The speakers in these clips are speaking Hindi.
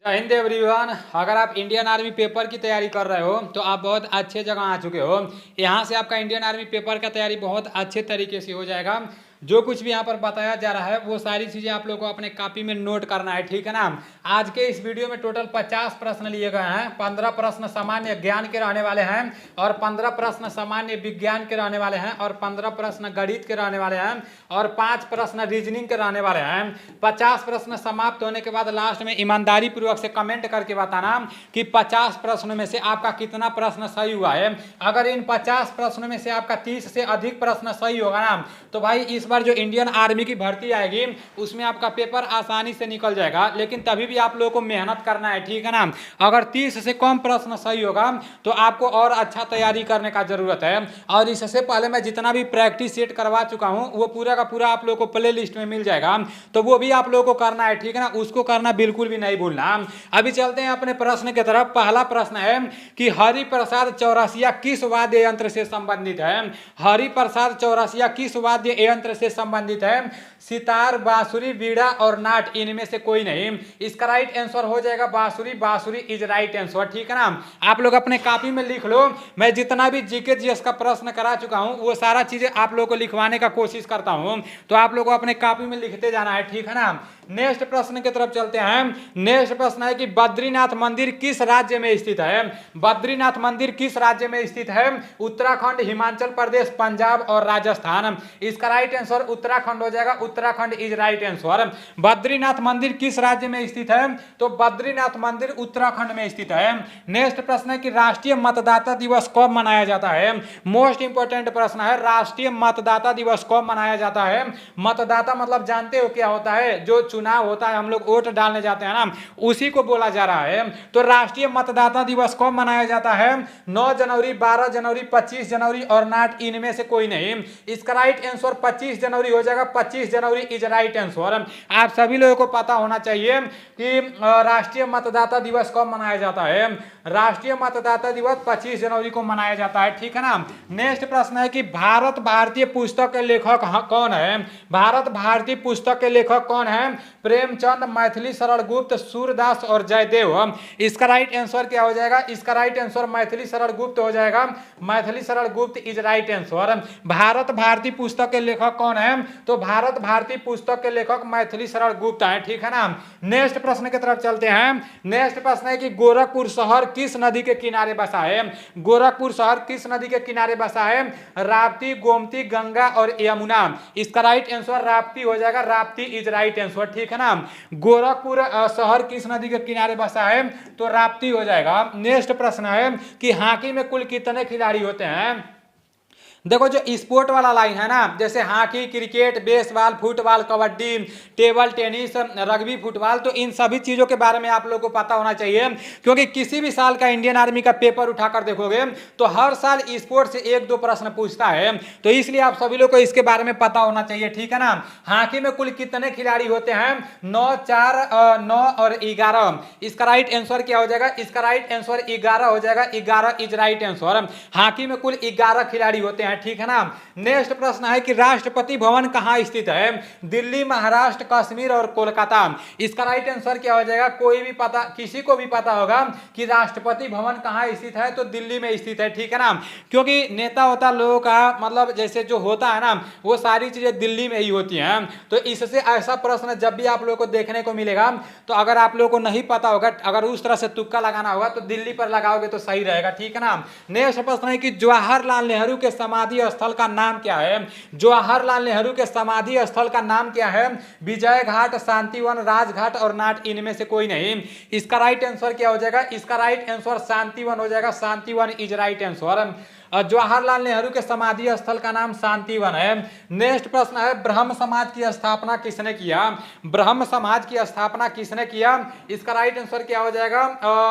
जय हिंद एवरीवन। अगर आप इंडियन आर्मी पेपर की तैयारी कर रहे हो तो आप बहुत अच्छे जगह आ चुके हो। यहाँ से आपका इंडियन आर्मी पेपर का तैयारी बहुत अच्छे तरीके से हो जाएगा। जो कुछ भी यहाँ पर बताया जा रहा है वो सारी चीज़ें आप लोगों को अपने कॉपी में नोट करना है, ठीक है ना। आज के इस वीडियो में टोटल 50 प्रश्न लिए गए हैं। 15 प्रश्न सामान्य ज्ञान के रहने वाले हैं और 15 प्रश्न सामान्य विज्ञान के रहने वाले हैं और 15 प्रश्न गणित के रहने वाले हैं और 5 प्रश्न रीजनिंग के रहने वाले हैं। 50 प्रश्न समाप्त होने के बाद लास्ट में ईमानदारी पूर्वक से कमेंट करके बताना कि 50 प्रश्नों में से आपका कितना प्रश्न सही हुआ है। अगर इन 50 प्रश्नों में से आपका 30 से अधिक प्रश्न सही होगा ना तो भाई इस बार जो इंडियन आर्मी की भर्ती आएगी उसमें आपका पेपर आसानी से निकल जाएगा। लेकिन तभी भी आप लोगों को मेहनत करना है, ठीक है ना। अगर 30 से कम प्रश्न सही होगा तो आपको और अच्छा तैयारी करने का जरूरत है। और इससे पहले मैं जितना भी प्रैक्टिस सेट करवा चुका हूं वो पूरा का पूरा आप लोगों को प्ले लिस्ट में मिल जाएगा, तो वो भी आप लोगों को करना है, ठीक है ना। उसको करना बिल्कुल भी नहीं भूलना। अभी चलते हैं अपने प्रश्न की तरफ। पहला प्रश्न है कि हरिप्रसाद चौरसिया किस वाद्य यंत्र से संबंधित है। हरिप्रसाद चौरसिया किस वाद्य यंत्र से संबंधित है। सितार, बांसुरी, बीड़ा और नाट, इनमें से कोई नहीं। इसका राइट आंसर हो जाएगा बांसुरी। बांसुरी इज राइट आंसर, ठीक है ना। आप लोग अपने कॉपी में लिख लो। मैं जितना भी जीके जीएस का प्रश्न करा चुका हूं वो सारा चीजें आप लोगों को लिखवाने का कोशिश करता हूं, तो आप लोगों को अपने कॉपी में लिखते जाना है, ठीक है ना। नेक्स्ट प्रश्न की तरफ चलते हैं। नेक्स्ट प्रश्न है कि बद्रीनाथ मंदिर किस राज्य में स्थित है। बद्रीनाथ मंदिर किस राज्य में स्थित है। उत्तराखंड, हिमाचल प्रदेश, पंजाब और राजस्थान। इसका राइट आंसर उत्तराखंड हो जाएगा। Uttarakhand is right answer. Badrinath मंदिर किस राज्य में स्थित है, तो बद्रीनाथ मंदिर उत्तराखंड में स्थित है। नेक्स्ट प्रश्न है कि राष्ट्रीय मतदाता दिवस कब मनाया जाता है। मोस्ट इंपोर्टेंट प्रश्न है, राष्ट्रीय मतदाता दिवस कब मनाया जाता है। मतदाता मतलब जानते हो क्या होता है, जो चुनाव होता है हम लोग वोट डालने जाते हैं ना, उसी को बोला जा रहा है। तो राष्ट्रीय मतदाता दिवस कब मनाया जाता है। 9 जनवरी, 12 जनवरी, 25 जनवरी और नाट, इनमें से कोई नहीं। इसका राइट आंसर 25 जनवरी हो जाएगा। 25 जनवरी इज राइट आंसर। आप सभी लोगों को पता होना चाहिए कि राष्ट्रीय मतदाता दिवस कब मनाया जाता है। राष्ट्रीय मतदाता दिवस 25 जनवरी को मनाया जाता है, ठीक है ना। नेक्स्ट प्रश्न है कि भारत भारतीय पुस्तक के लेखक कौन है। भारत भारतीय पुस्तक के लेखक कौन है। प्रेमचंद, मैथिली शरण गुप्त, सूरदास और जयदेव। इसका राइट आंसर क्या हो जाएगा। इसका राइट आंसर मैथिली शरण गुप्त हो जाएगा। Maithili Sharan Gupt is right answer. Bharat Bharati पुस्तक के लेखक कौन है, तो भारत भारती पुस्तक के लेखक मैथिली शरण गुप्त है, ठीक है ना। नेक्स्ट प्रश्न की तरफ चलते हैं। नेक्स्ट प्रश्न है कि गोरखपुर शहर किस नदी के किनारे बसा है। गोरखपुर शहर किस नदी के किनारे बसा है। राप्ती, गोमती, गंगा और यमुना। इसका राइट आंसर राप्ती हो जाएगा। राप्ती इज राइट आंसर, ठीक है ना। गोरखपुर शहर किस नदी के किनारे बसा है, तो राप्ती हो जाएगा। नेक्स्ट प्रश्न है कि हॉकी में कुल कितने खिलाड़ी होते हैं। देखो जो स्पोर्ट वाला लाइन है ना, जैसे hockey, cricket, baseball, football, kabaddi, table tennis, rugby, football, तो इन सभी चीज़ों के बारे में आप लोगों को पता होना चाहिए। क्योंकि किसी भी साल का इंडियन आर्मी का पेपर उठाकर देखोगे तो हर साल स्पोर्ट से 1-2 प्रश्न पूछता है, तो इसलिए आप सभी लोग को इसके बारे में पता होना चाहिए, ठीक है ना। हॉकी में कुल कितने खिलाड़ी होते हैं। 9, 4, 9 और 11। इसका राइट आंसर क्या हो जाएगा। इसका राइट आंसर 11 हो जाएगा। 11 इज राइट आंसर। हॉकी में कुल 11 खिलाड़ी होते हैं, ठीक है ना। नेक्स्ट प्रश्न है कि राष्ट्रपति भवन कहां स्थित है। दिल्ली, महाराष्ट्र, कश्मीर और कोलकाता। इसका राइट आंसर क्या हो जाएगा। कोई भी पता, किसी को भी पता होगा कि राष्ट्रपति भवन कहां स्थित है, तो दिल्ली में स्थित है, ठीक है ना। क्योंकि नेता होता लोगों का मतलब जैसे जो होता है ना वो सारी चीजें दिल्ली में ही होती हैं। तो इससे ऐसा प्रश्न जब भी आप लोगों को देखने को मिलेगा तो अगर आप लोगों को नहीं पता होगा, अगर उस तरह से तुक्का लगाना होगा तो दिल्ली पर लगाओगे तो सही रहेगा, ठीक है ना। नेक्स्ट प्रश्न है कि जवाहरलाल नेहरू के समाधि स्थल का नाम क्या है। जवाहरलाल नेहरू के समाधि स्थल का नाम क्या है। विजय घाट, शांतिवन, राजघाट और नाट, इनमें से कोई नहीं। इसका राइट आंसर क्या हो जाएगा। इसका राइट आंसर शांतिवन हो जाएगा। Shantivan is right answer. Jawaharlal Nehru के समाधि स्थल का नाम शांतिवन है। नेक्स्ट प्रश्न है ब्रह्म समाज की स्थापना किसने किया। ब्रह्म समाज की स्थापना किसने किया। इसका राइट आंसर क्या हो जाएगा।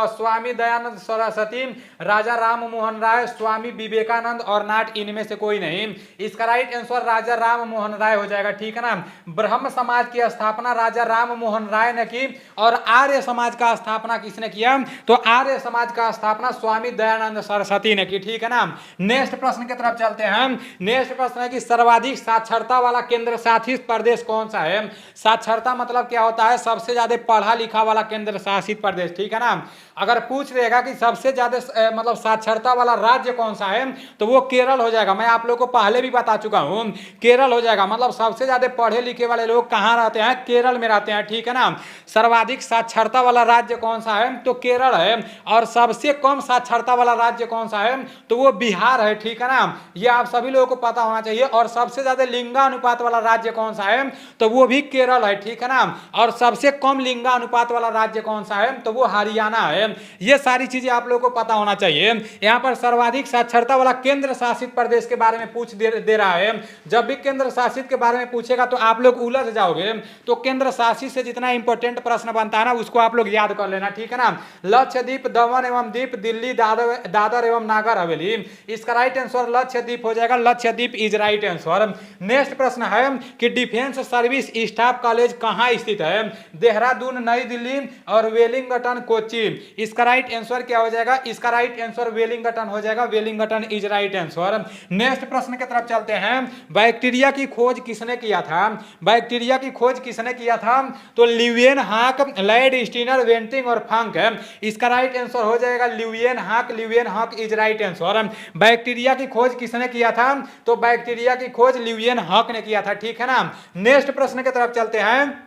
स्वामी दयानंद सरस्वती, राजा राम मोहन राय, स्वामी विवेकानंद और नाट, इनमें से कोई नहीं। इसका राइट आंसर राजा राम मोहन राय हो जाएगा, ठीक है ना। ब्रह्म समाज की स्थापना राजा राम मोहन राय ने की और आर्य समाज का स्थापना किसने किया, तो आर्य समाज का स्थापना स्वामी दयानंद सरस्वती ने की, ठीक है ना। नेक्स्ट प्रश्न की तरफ चलते हैं। नेक्स्ट प्रश्न है कि सर्वाधिक साक्षरता वाला केंद्र शासित प्रदेश कौन सा है। साक्षरता मतलब क्या होता है, सबसे ज्यादा पढ़ा लिखा वाला केंद्र शासित प्रदेश, ठीक है ना। अगर पूछ देगा कि सबसे ज्यादा मतलब साक्षरता वाला राज्य कौन सा है, तो वो केरल हो जाएगा। मैं आप लोग को पहले भी बता चुका हूं, केरल हो जाएगा। मतलब सबसे ज्यादा पढ़े लिखे वाले लोग कहाँ रहते हैं, केरल में रहते हैं, ठीक है ना। सर्वाधिक साक्षरता वाला राज्य कौन सा है, तो केरल है। और सबसे कम साक्षरता वाला राज्य कौन सा है, तो वो बिहार है, ठीक है ना। ये आप सभी लोगों को पता होना चाहिए। और सबसे ज्यादा लिंगानुपात वाला राज्य कौन सा है, तो वो भी केरल है, ठीक है ना। और सबसे कम लिंगानुपात वाला राज्य कौन सा है, तो वो हरियाणा है। ये सारी चीजें आप लोगों को पता होना चाहिए। यहां पर सर्वाधिक साक्षरता वाला केंद्र शासित प्रदेश के बारे में पूछ दे रहा है। जब भी केंद्र शासित के बारे में पूछेगा तो आप लोग उलझ जाओगे। तो केंद्र शासित से जितना इंपॉर्टेंट प्रश्न बनता है ना, उसको आप लोग याद कर लेना, ठीक है ना। लक्षद्वीप, दमन एवं दीप, दिल्ली, दादर एवं नागर हवेली। इसका राइट आंसर लक्षद्वीप हो जाएगा। Lakshadweep is right answer. Next प्रश्न है कि डिफेंस सर्विस स्टाफ कॉलेज कहां स्थित है। देहरादून, नई दिल्ली और वेलिंगटन, कोच्चि। इसका राइट आंसर क्या हो जाएगा, इसका राइट आंसर वेलिंगटन हो जाएगा। Wellington is right answer. Next प्रश्न की तरफ चलते हैं। बैक्टीरिया की खोज किसने किया था। बैक्टीरिया की खोज किसने किया था, तो ल्यूएन हाक, लैड स्टीनर, वेंटिंग और फंक है। इसका राइट आंसर हो जाएगा ल्यूएन हाक। ल्यूएन हाक इज राइट आंसर। बैक्टीरिया की खोज किसने किया था, तो बैक्टीरिया की खोज ल्यूएन हाक ने किया था, ठीक है ना। नेक्स्ट प्रश्न की तरफ चलते हैं।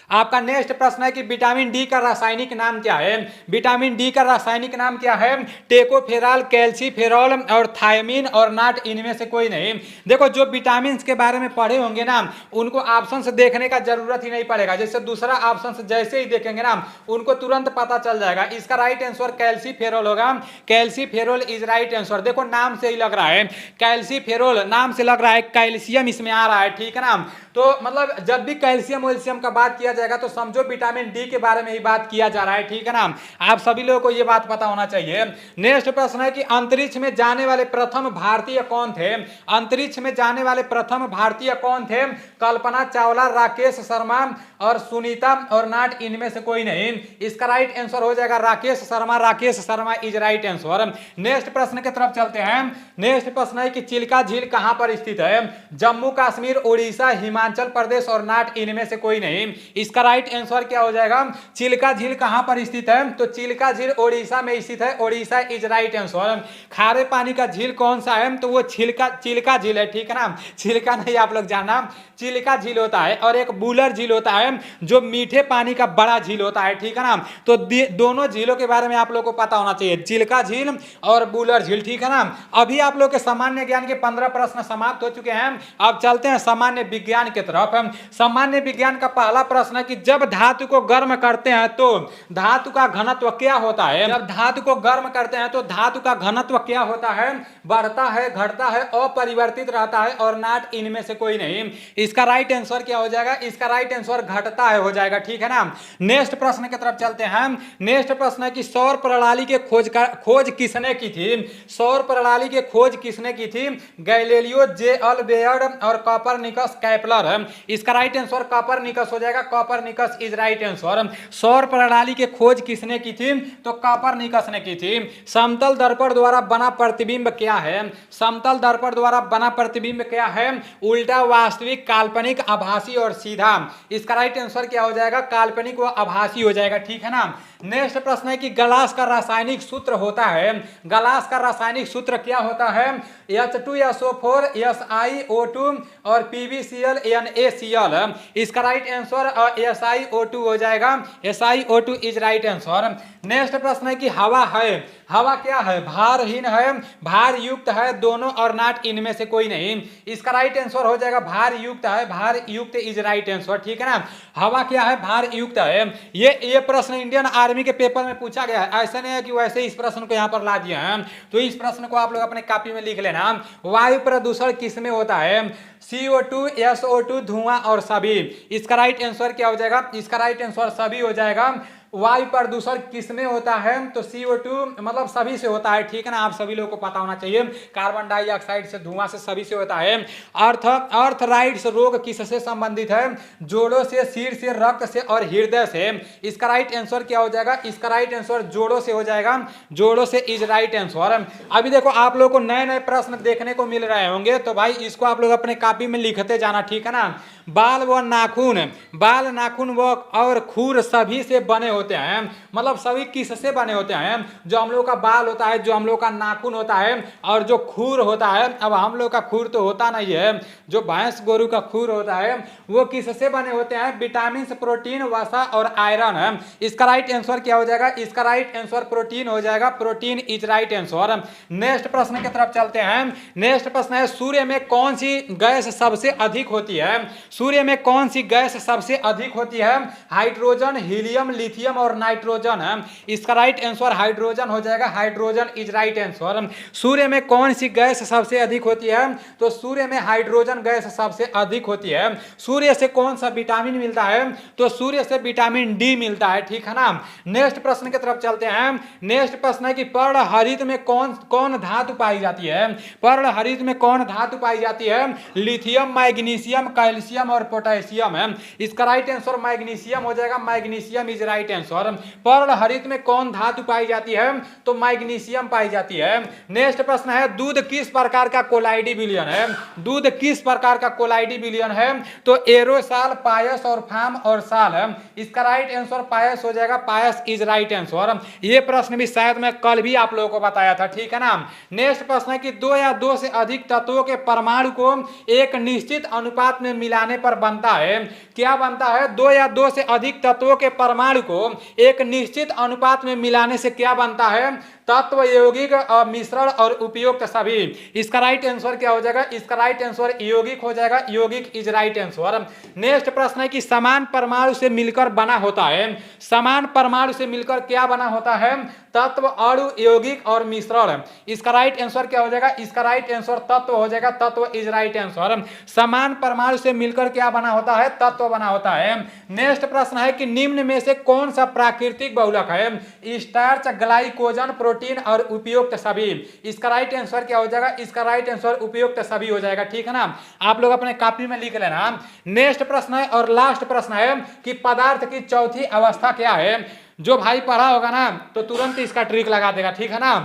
आपका नेक्स्ट प्रश्न है कि विटामिन डी का रासायनिक नाम क्या है। विटामिन डी का रासायनिक नाम क्या है, टेकोफेराल, कैल्सीफेरॉल और थायमीन और नाट, इनमें से कोई नहीं। देखो जो विटामिन के बारे में पढ़े होंगे ना, उनको ऑप्शन से देखने का जरूरत ही नहीं पड़ेगा। जैसे दूसरा ऑप्शन जैसे ही देखेंगे ना, उनको तुरंत पता चल जाएगा। इसका राइट आंसर कैल्सीफेरॉल होगा। Calciferol is right answer. देखो नाम से ही लग रहा है, कैल्सीफेरॉल नाम से लग रहा है, कैल्शियम इसमें आ रहा है, ठीक है ना। तो मतलब जब भी कैल्शियम वैल्शियम का बात किया जाएगा तो समझो विटामिन डी के बारे में ही बात किया जा रहा है, ठीक है ना। आप सभी लोगों को यह बात पता होना चाहिए। नेक्स्ट प्रश्न है कि अंतरिक्ष में जाने वाले प्रथम भारतीय कौन थे। अंतरिक्ष में जाने वाले प्रथम भारतीय कौन थे, कल्पना चावला, राकेश शर्मा और सुनीता और नाट, इनमें से कोई नहीं। इसका राइट आंसर हो जाएगा Rakesh Sharma. Rakesh Sharma is right answer. Next प्रश्न की तरफ चलते हैं। नेक्स्ट प्रश्न है कि चिल्का झील कहां पर स्थित है। जम्मू कश्मीर, उड़ीसा, हिमाचल प्रदेश और नाट, इनमें से कोई नहीं। इसका राइट आंसर क्या हो जाएगा, चिल्का झील कहां पर स्थित है, तो चिल्का झील ओडिशा में स्थित है। Odisha is right answer. खारे पानी का झील कौन सा है, तो वो चिल्का झील है, ठीक है ना। चिल्का नहीं आप लोग जानना, चिल्का झील होता है। और एक बुलर झील होता है जो मीठे पानी का बड़ा झील होता है, ठीक है ना। तो दोनों झीलों के बारे में आप लोग को पता होना चाहिए, चिल्का झील और बुलर झील, ठीक है ना। अभी आप लोग के सामान्य ज्ञान के 15 प्रश्न समाप्त हो चुके हैं। अब चलते हैं सामान्य विज्ञान की तरफ। सामान्य विज्ञान का पहला प्रश्न है कि जब धातु को गर्म करते हैं तो धातु का घनत्व क्या होता है। जब धातु को गर्म करते हैं तो धातु का घनत्व क्या होता है, बढ़ता है, घटता है, अपरिवर्तित रहता है और नाट, इनमें से कोई नहीं। इसका राइट आंसर क्या हो जाएगा, इसका राइट आंसर घटता है हो जाएगा, ठीक है ना। नेक्स्ट प्रश्न की तरफ चलते हैं। नेक्स्ट प्रश्न है कि सौर प्रणाली के खोज किसने की थी। सौर प्रणाली के खोज किसने की थी, गैलीलियो, जे अल्बेर्ट और कोपरनिकस, कैपलर। इसका राइट आंसर कोपरनिकस हो जाएगा। Copernicus is right answer. सौर प्रणाली के खोज किसने की थी, तो कोपरनिकस ने की थी। समतल दर्पण द्वारा बना प्रतिबिंब क्या है। समतल दर्पण द्वारा बना प्रतिबिंब क्या है, उल्टा, वास्तविक, काल्पनिक, आभासी और सीधा। इसका राइट आंसर क्या हो जाएगा, काल्पनिक व आभासी हो जाएगा, ठीक है ना। नेक्स्ट प्रश्न है कि गलास का रासायनिक सूत्र होता है। गलास का रासायनिक सूत्र क्या होता है, H2SO4, SiO2 और PbCl, NaCl। इसका राइट आंसर SiO2 हो जाएगा। SiO2 is right answer. Next प्रश्न है कि हवा है। हवा क्या है, भारहीन है, भार युक्त है, दोनों और नाट, इनमें से कोई नहीं। इसका राइट आंसर हो जाएगा भार युक्त है। भार युक्त इज राइट आंसर, ठीक है ना। हवा क्या है, भार युक्त है। ये प्रश्न इंडियन आर्मी के पेपर में पूछा गया है। ऐसा नहीं है कि वैसे इस प्रश्न को यहाँ पर ला दिया है। तो इस प्रश्न को आप लोग अपने कॉपी में लिख लेना। वायु प्रदूषण किसमें होता है, CO2, SO2, धुआं और सभी। इसका राइट आंसर क्या हो जाएगा, इसका राइट आंसर सभी हो जाएगा। वायु प्रदूषण किसमें होता है? तो CO2 मतलब सभी से होता है, ठीक है ना, आप सभी लोगों को पता होना चाहिए। कार्बन डाइऑक्साइड से, धुआं से, सभी से होता है। अर्थराइट्स रोग किससे संबंधित है? जोड़ों से, सिर से, रक्त से और हृदय से। इसका राइट आंसर क्या हो जाएगा? इसका राइट आंसर जोड़ों से हो जाएगा, जोड़ों से इज राइट आंसर। अभी देखो आप लोगों को नए नए प्रश्न देखने को मिल रहे होंगे, तो भाई इसको आप लोग अपने कॉपी में लिखते जाना, ठीक है ना। बाल व नाखून, बाल, नाखून व और खुर सभी से बने होते हैं, मतलब सभी किससे बने होते हैं? जो हम लोग का बाल होता है, जो हम लोग का नाखून होता है और जो खुर होता है। अब हम लोग का खुर तो होता नहीं है, जो भैंस गोरु का खुर होता है वो किससे बने होते हैं? विटामिन, प्रोटीन, वसा और आयरन है। इसका राइट आंसर क्या हो जाएगा? इसका राइट आंसर प्रोटीन हो जाएगा, protein is right answer. Next प्रश्न की तरफ चलते हैं। नेक्स्ट प्रश्न है, सूर्य में कौन सी गैस सबसे अधिक होती है? सूर्य में कौन सी गैस सबसे अधिक होती है? हाइड्रोजन, हीलियम, लिथियम और नाइट्रोजन है। इसका राइट आंसर हाइड्रोजन हो जाएगा, हाइड्रोजन इज राइट आंसर। सूर्य में कौन सी गैस सबसे अधिक होती है? तो सूर्य में हाइड्रोजन गैस सबसे अधिक होती है। सूर्य से कौन सा विटामिन मिलता है? तो सूर्य से विटामिन डी मिलता है, ठीक है ना। नेक्स्ट प्रश्न की तरफ चलते हैं। नेक्स्ट प्रश्न है कि पर्ण हरित में कौन कौन धातु पाई जाती है? पर्ण हरित में कौन धातु पाई जाती है? लिथियम, मैग्नीशियम, कैल्शियम और पोटेशियम है। इसका राइट आंसर मैग्नीशियम हो जाएगा, मैग्नीशियम इज राइट आंसर। पर्ण हरित में कौन धातु पाई जाती है? तो मैग्नीशियम पाई जाती है। नेक्स्ट प्रश्न है, दूध किस प्रकार का कोलाइडी विलयन है? दूध किस प्रकार का कोलाइडी विलयन है? तो एरोसाल, पायस और फार्म और साल है। इसका राइट आंसर पायस हो जाएगा, पायस इज राइट आंसर। ये प्रश्न भी शायद मैं कल भी आप लोगों को बताया था, ठीक है ना। नेक्स्ट प्रश्न है कि दो या दो से अधिक तत्वों के परमाणु को एक निश्चित अनुपात में मिलाने पर बनता है। क्या बनता है? दो या दो से अधिक तत्वों के परमाणु को एक निश्चित अनुपात में मिलाने से क्या बनता है? तत्व, यौगिक, मिश्रण और उपयुक्त सभी। इसका राइट आंसर क्या हो जाएगा? इसका राइट आंसर यौगिक हो जाएगा, यौगिक इज राइट आंसर। नेक्स्ट प्रश्न है कि समान परमाणु से मिलकर बना होता है। समान परमाणु से मिलकर क्या बना होता है? तत्व, अणु, यौगिक और मिश्रण। इसका राइट आंसर क्या हो जाएगा? इसका राइट आंसर तत्व हो जाएगा, तत्व इज राइट आंसर। समान परमाणु से मिलकर क्या बना होता है? तत्व बना होता है। नेक्स्ट प्रश्न है कि निम्न में से कौन सा प्राकृतिक बहुलक है? स्टार्च, ग्लाइकोजन, प्रोटीन और उपयुक्त सभी। इसका राइट आंसर क्या हो जाएगा? इसका राइट आंसर उपयुक्त सभी हो जाएगा, ठीक है ना। आप लोग अपने कॉपी में लिख लेना। नेक्स्ट प्रश्न है और लास्ट प्रश्न है कि पदार्थ की चौथी अवस्था क्या है? जो भाई पढ़ा होगा ना तो तुरंत इसका ट्रिक लगा देगा, ठीक है ना।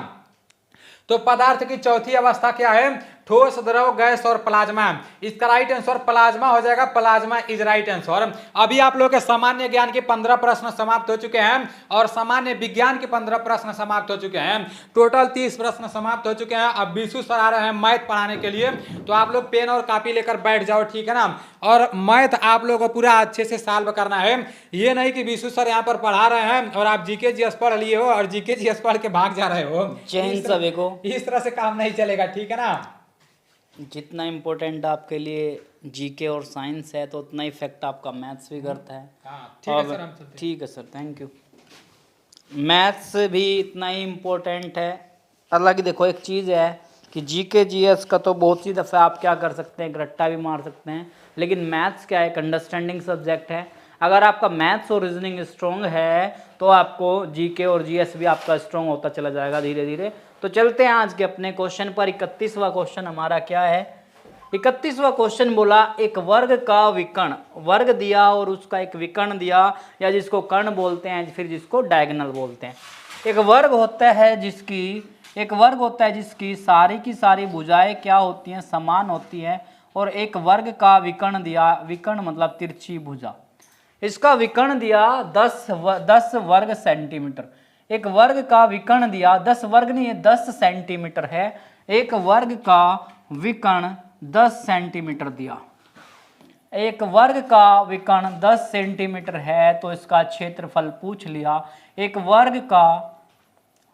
तो पदार्थ की चौथी अवस्था क्या है? ठोस, द्रव, गैस और प्लाज्मा। इसका राइट आंसर प्लाज्मा हो जाएगा, प्लाज्मा इज राइट आंसर। अभी आप लोगों के सामान्य ज्ञान के 15 प्रश्न समाप्त हो चुके हैं और सामान्य विज्ञान के 15 प्रश्न समाप्त हो चुके हैं। टोटल 30 प्रश्न समाप्त हो चुके हैं। अब विशु सर आ रहे हैं मैथ पढ़ाने के लिए, तो आप लोग पेन और कॉपी लेकर बैठ जाओ, ठीक है ना। और मैथ आप लोगों को पूरा अच्छे से सॉल्व करना है। ये नहीं कि विशु सर यहाँ पर पढ़ा रहे हैं और आप जीके जीएस पढ़ लिए हो और जीके जीएस पढ़ के भाग जा रहे हो। सभी को इस तरह से काम नहीं चलेगा, ठीक है ना। जितना इम्पोर्टेंट आपके लिए जीके और साइंस है तो उतना इफेक्ट आपका मैथ्स भी करता है। ठीक है सर, हम चलते हैं। ठीक है सर, थैंक यू। मैथ्स भी इतना ही इम्पोर्टेंट है। हालांकि देखो एक चीज़ है कि जीके जीएस का तो बहुत सी दफ़ा आप क्या कर सकते हैं, रट्टा भी मार सकते हैं, लेकिन मैथ्स क्या है, एक अंडरस्टैंडिंग सब्जेक्ट है। अगर आपका मैथ्स और रीजनिंग स्ट्रॉन्ग है तो आपको जीके और जीएस भी आपका स्ट्रॉन्ग होता चला जाएगा धीरे धीरे। तो चलते हैं आज के अपने क्वेश्चन पर। 31वां क्वेश्चन हमारा क्या है? 31वां क्वेश्चन बोला एक वर्ग का विकर्ण, वर्ग दिया और उसका एक विकर्ण दिया, या जिसको कर्ण बोलते हैं फिर जिसको डायगोनल बोलते हैं। एक वर्ग होता है जिसकी सारी की सारी भुजाएं क्या होती हैं? समान होती हैं। और एक वर्ग का विकर्ण दिया, विकर्ण मतलब तिरछी भुजा, इसका विकर्ण दिया 10 वर्ग सेंटीमीटर। एक वर्ग का विकर्ण दिया 10 वर्ग नहीं है 10 सेंटीमीटर है। एक वर्ग का विकर्ण 10 सेंटीमीटर दिया। एक वर्ग का विकर्ण 10 सेंटीमीटर है तो इसका क्षेत्रफल पूछ लिया। एक वर्ग का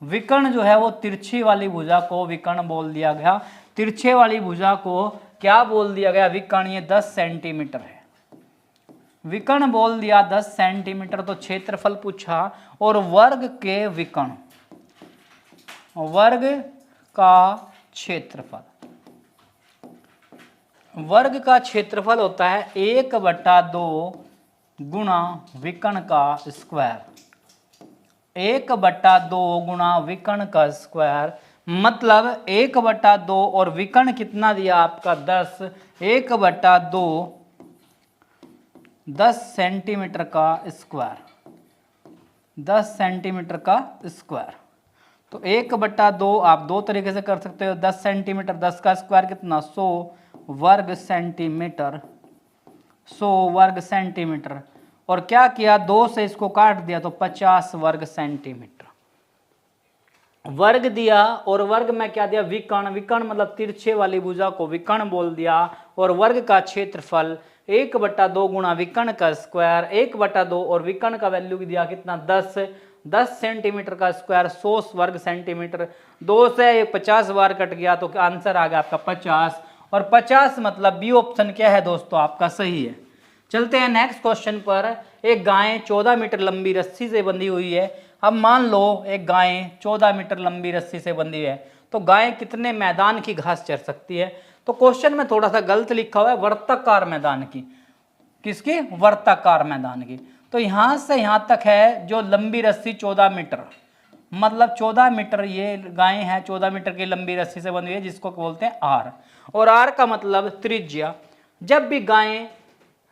विकर्ण जो है वो तिरछी वाली भुजा को विकर्ण बोल दिया गया। तिरछे वाली भुजा को क्या बोल दिया गया? विकर्ण। ये 10 सेंटीमीटर है, विकर्ण बोल दिया 10 सेंटीमीटर, तो क्षेत्रफल पूछा। और वर्ग के विकर्ण, वर्ग का क्षेत्रफल, वर्ग का क्षेत्रफल होता है 1/2 गुणा विकर्ण का स्क्वायर। 1/2 गुणा विकर्ण का स्क्वायर, मतलब 1/2 और विकर्ण कितना दिया आपका 10, 1/2 10 सेंटीमीटर का स्क्वायर, 10 सेंटीमीटर का स्क्वायर। तो 1/2 आप दो तरीके से कर सकते हो, 10 सेंटीमीटर, 10 का स्क्वायर कितना 100 वर्ग सेंटीमीटर, 100 वर्ग सेंटीमीटर, और क्या किया 2 से इसको काट दिया तो 50 वर्ग सेंटीमीटर। वर्ग दिया और वर्ग में क्या दिया विकर्ण, विकर्ण मतलब तिरछे वाली भुजा को विकर्ण बोल दिया, और वर्ग का क्षेत्रफल 1/2 गुणा विकर्ण का स्क्वायर, 1/2 और विकर्ण का वैल्यू दिया कितना 10, 10 सेंटीमीटर का स्क्वायर 100 वर्ग सेंटीमीटर, 2 से 50 बार कट गया तो आंसर आ गया आपका 50, और 50 मतलब बी ऑप्शन क्या है दोस्तों आपका सही है। चलते हैं नेक्स्ट क्वेश्चन पर। एक गाय 14 मीटर लंबी रस्सी से बंधी हुई है। अब मान लो एक गाय 14 मीटर लंबी रस्सी से बंधी है, तो गाय कितने मैदान की घास चर सकती है? तो क्वेश्चन में थोड़ा सा गलत लिखा हुआ है, वर्ताकार मैदान की। किसकी? वर्ताकार मैदान की। तो यहां से यहां तक है जो लंबी रस्सी 14 मीटर, मतलब 14 मीटर ये गाय है, 14 मीटर की लंबी रस्सी से बंधी है, जिसको बोलते हैं आर, और आर का मतलब त्रिज्या।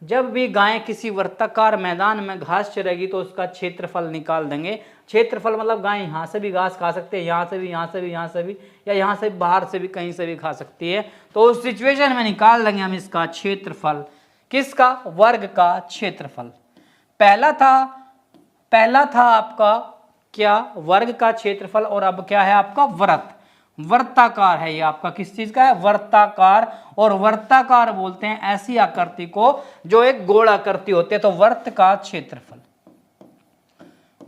जब भी गाय किसी वर्ताकार मैदान में घास चरेगी तो उसका क्षेत्रफल निकाल देंगे। क्षेत्रफल मतलब गाय यहाँ से भी घास खा सकते हैं, यहाँ से भी, यहाँ से भी, यहाँ से भी, या यहाँ से बाहर से भी, कहीं से भी खा सकती है। तो उस सिचुएशन में निकाल देंगे हम इसका क्षेत्रफल। किसका? वर्ग का क्षेत्रफल। पहला था आपका क्या? वर्ग का क्षेत्रफल, और अब क्या है आपका? वर्ताकार है ये आपका। किस चीज का है? वर्ताकार। और वर्ताकार बोलते हैं ऐसी आकृति को जो एक गोल आकृति होती है। तो वर्त का क्षेत्रफल,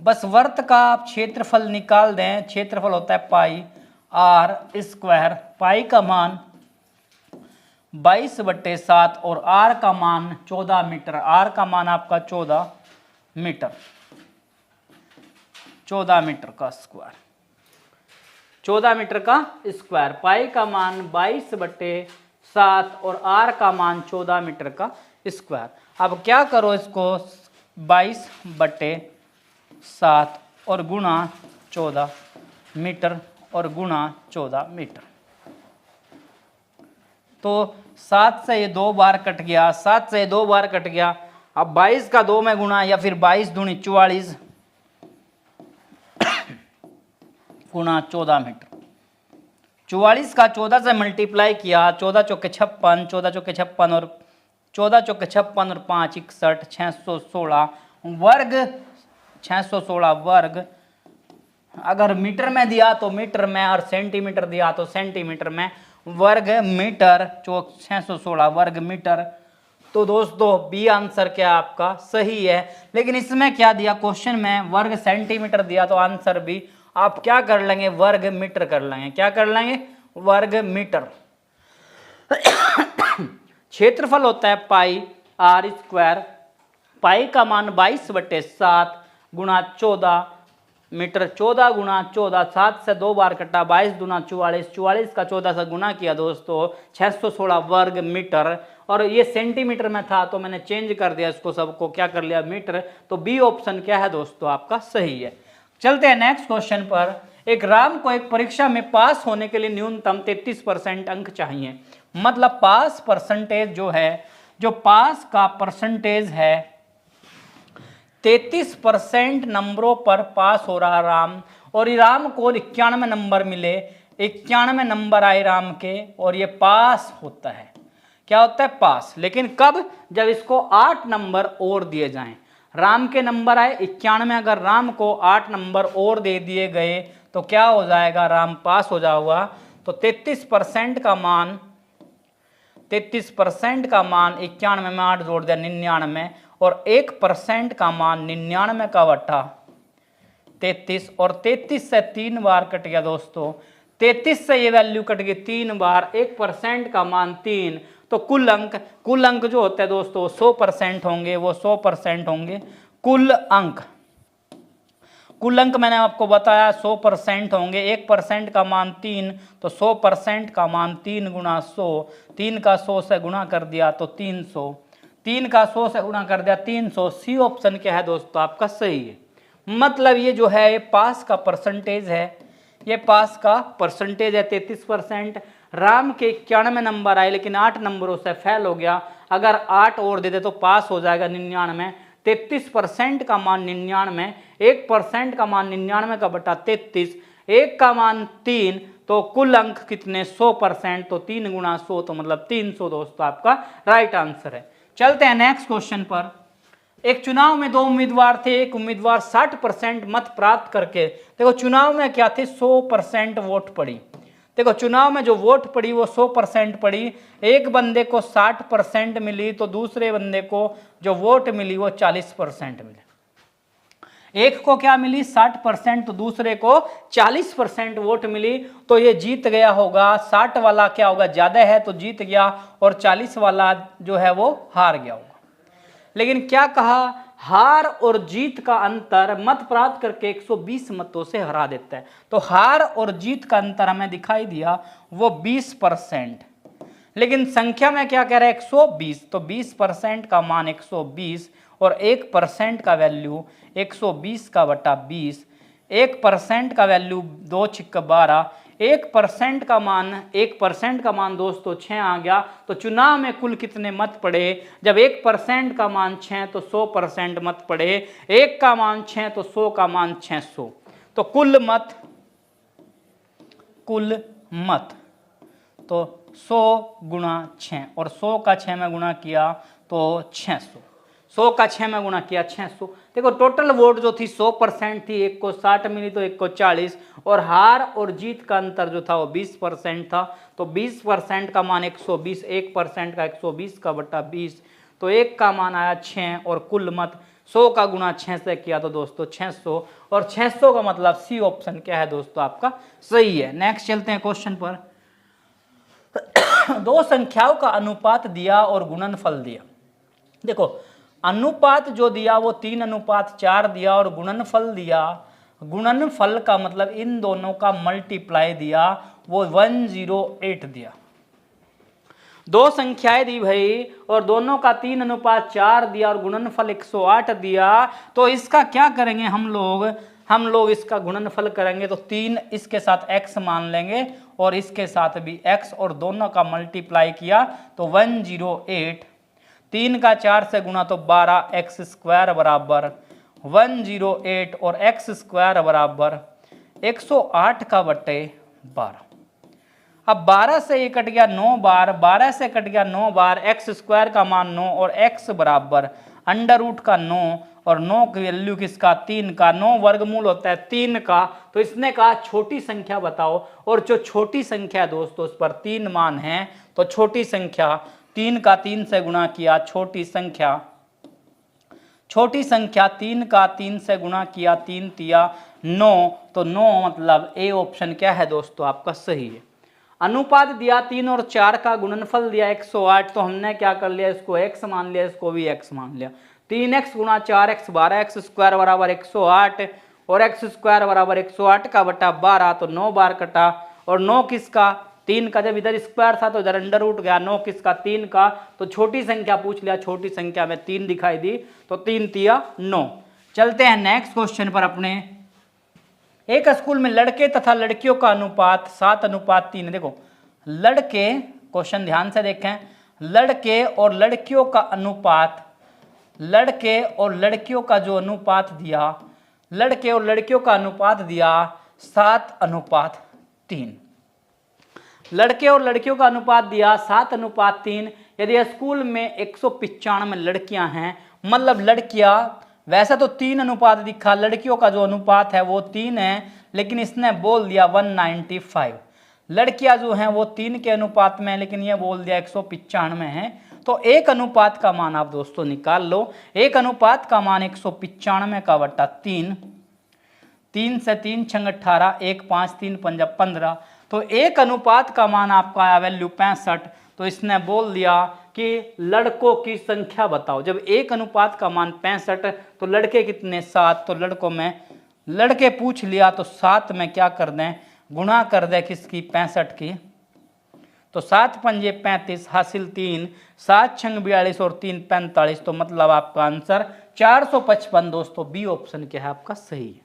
बस वर्त का आप क्षेत्रफल निकाल दें। क्षेत्रफल होता है पाई आर स्क्वायर। पाई का मान 22/7 और आर का मान 14 मीटर। आर का मान आपका 14 मीटर, 14 मीटर का स्क्वायर, 14 मीटर का स्क्वायर। पाई का मान 22/7 और आर का मान 14 मीटर का स्क्वायर। अब क्या करो इसको 22/7 और गुणा 14 मीटर और गुणा 14 मीटर। तो 7 से ये 2 बार कट गया, 7 से 2 बार कट गया। अब 22 का 2 में गुणा, या फिर 22 दूनी 44 गुणा 14 मीटर। 44 का 14 से मल्टीप्लाई किया, 14 चौके 56, 14 चौके 56 और 14 चौके 56 और 5 61, 616 वर्ग, 616 वर्ग। अगर मीटर में दिया तो मीटर में, और सेंटीमीटर दिया तो सेंटीमीटर में। वर्ग मीटर 616 वर्ग मीटर। तो दोस्तों बी आंसर क्या आपका सही है। लेकिन इसमें क्या दिया क्वेश्चन में? वर्ग सेंटीमीटर दिया, तो आंसर भी आप क्या कर लेंगे? वर्ग मीटर कर लेंगे। क्या कर लेंगे? वर्ग मीटर। क्षेत्रफल होता है पाई आर स्क्वायर। पाई का मान 22/7 गुणा 14 मीटर। 14 गुणा 14, 7 से 2 बार कटा, 22 दूना 44, 44 का 14 से गुना किया दोस्तों 616 वर्ग मीटर। और ये सेंटीमीटर में था तो मैंने चेंज कर दिया इसको, सबको क्या कर लिया? मीटर। तो बी ऑप्शन क्या है दोस्तों आपका सही है। चलते हैं नेक्स्ट क्वेश्चन पर। एक राम को एक परीक्षा में पास होने के लिए न्यूनतम 33% अंक चाहिए। मतलब पास परसेंटेज जो है, जो पास का परसेंटेज है 33% नंबरों पर पास हो रहा राम, और ये राम को 91 नंबर मिले, 91 नंबर आए राम के, और ये पास होता है। क्या होता है? पास। लेकिन कब? जब इसको 8 नंबर और दिए जाएं। राम के नंबर आए 91, अगर राम को 8 नंबर और दे दिए गए तो क्या हो जाएगा? राम पास हो जाएगा। तो 33% का मान, 33% का मान 91 में 8 जोड़ दिया 99, और 1% का मान 99 का वटा 33, और 33 से 3 बार कट गया दोस्तों। 33 से ये वैल्यू कट गई 3 बार, 1% का मान 3। तो कुल अंक जो होते हैं दोस्तों 100% होंगे, वो 100% होंगे। कुल अंक मैंने आपको बताया 100% होंगे। 1% का मान 3, तो 100% का मान 3 गुणा 100। 3 का 100 से गुणा कर दिया तो 300। 3 का 100 से गुणा कर दिया 300। सी ऑप्शन क्या है दोस्तों आपका सही है। मतलब ये जो है ये पास का परसेंटेज है, ये पास का परसेंटेज है 33%। राम के 91 नंबर आए लेकिन 8 नंबरों से फेल हो गया, अगर 8 और दे दे तो पास हो जाएगा 99। 33% का मान 99, 1% का मान 99 का बटा 33, 1 का मान 3, तो कुल अंक कितने 100%, तो 3 गुणा 100 तो मतलब 300 दोस्तों आपका राइट आंसर है। चलते हैं नेक्स्ट क्वेश्चन पर। एक चुनाव में 2 उम्मीदवार थे, एक उम्मीदवार 60% मत प्राप्त करके, देखो चुनाव में क्या थे 100% वोट पड़ी, देखो चुनाव में जो वोट पड़ी वो 100% पड़ी, एक बंदे को 60% मिली तो दूसरे बंदे को जो वोट मिली वो 40% मिली। एक को क्या मिली 60% तो दूसरे को 40% वोट मिली, तो ये जीत गया होगा। 60 वाला क्या होगा ज्यादा है तो जीत गया, और 40 वाला जो है वो हार गया होगा। लेकिन क्या कहा, हार और जीत का अंतर मत प्राप्त करके 120 मतों से हरा देता है, तो हार और जीत का अंतर हमें दिखाई दिया वो 20%, लेकिन संख्या में क्या कह रहा है 120, तो 20% का मान 120 और 1% का वैल्यू 120 का बटा 20, 1% का वैल्यू 2 छिक 12, 1% का मान 1% का मान दोस्तों 6 आ गया। तो चुनाव में कुल कितने मत पड़े, जब 1% का मान 6 तो 100% मत पड़े, 1 का मान 6 तो 100 का मान 600, तो कुल मत तो 100 गुणा 6, और 100 का 6 में गुणा किया तो 600, 100 का 6 में गुणा किया 600। देखो टोटल वोट जो थी 100% थी, एक को 60 मिली तो एक को 40, और हार और जीत का अंतर जो था वो 20% था, तो 20% का मान 120, 1% का 120 का बटा 20, तो 1 का मान आया 6, और कुल मत 100 का गुणा 6 से किया तो दोस्तों 600, और 600 का मतलब सी ऑप्शन क्या है दोस्तों आपका सही है। नेक्स्ट चलते हैं क्वेश्चन पर। दो संख्याओं का अनुपात दिया और गुणनफल दिया। देखो अनुपात जो दिया वो 3:4 दिया, और गुणनफल दिया, गुणनफल का मतलब इन दोनों का मल्टीप्लाई दिया वो 108 दिया। दो संख्याएं दी भाई और दोनों का 3:4 दिया और गुणनफल 108 दिया, तो इसका क्या करेंगे हम लोग इसका गुणनफल करेंगे, तो 3 इसके साथ x मान लेंगे और इसके साथ भी x, और दोनों का मल्टीप्लाई किया तो 108, 3 का 4 से गुणा तो 12x² बराबर 108, और x² बराबर 108 का बटे 12। अब 12 से ये कट गया 9 बार, 12 से कट गया 9 बार, x² का मान 9 और x बराबर अंडर रूट का 9, और 9 की वैल्यू किसका 3 का, 9 वर्गमूल होता है 3 का, तो इसने कहा छोटी संख्या बताओ, और जो छोटी संख्या दोस्तों उस पर 3 मान है, तो छोटी संख्या 3 का 3 से गुणा किया, छोटी संख्या 3 का 3 से गुणा किया, 3 तिया 9, तो 9 मतलब ए ऑप्शन क्या है दोस्तों आपका सही है। अनुपात दिया 3 और 4 का, गुणनफल दिया 108, तो हमने क्या कर लिया इसको x मान लिया, इसको भी x मान लिया। 3x गुणा 4x 12x² बराबर 108, और x² बराबर 108 का बटा 12, तो 9 बार कटा, और 9 किसका 3 का, जब इधर स्क्वायर था तो इधर अंडर रूट गया, 9 किसका 3 का, तो छोटी संख्या पूछ लिया, छोटी संख्या में 3 दिखाई दी, तो 3 तिया 9। चलते हैं नेक्स्ट क्वेश्चन पर अपने। एक स्कूल में लड़के तथा लड़कियों का अनुपात 7:3। देखो लड़के, क्वेश्चन ध्यान से देखें, लड़के और लड़कियों का अनुपात, लड़के और लड़कियों का जो अनुपात दिया, लड़के और लड़कियों का अनुपात दिया 7:3। लड़के और लड़कियों का अनुपात दिया 7:3। यदि स्कूल में 195 लड़कियां हैं, मतलब लड़कियां, वैसा तो 3 अनुपात दिखा, लड़कियों का जो अनुपात है वो 3 है, लेकिन इसने बोल दिया 195। लड़कियां जो हैं वो 3 के अनुपात में, लेकिन ये बोल दिया 195 है, तो एक अनुपात का मान आप दोस्तों निकाल लो। एक अनुपात का मान 195 का बटा 3, 3 से 3 छंग 18, 1 5 3 5 15, तो एक अनुपात का मान आपका आया वैल्यू 65। तो इसने बोल दिया कि लड़कों की संख्या बताओ। जब एक अनुपात का मान 65 तो लड़के कितने 7, तो लड़कों में लड़के पूछ लिया तो 7 में क्या कर दें गुणा कर दें किसकी 65 की, तो 7 पंजे 35 हासिल 3, 7 छंग 42 और 3 45, तो मतलब आपका आंसर 455 दोस्तों बी ऑप्शन क्या है आपका सही है।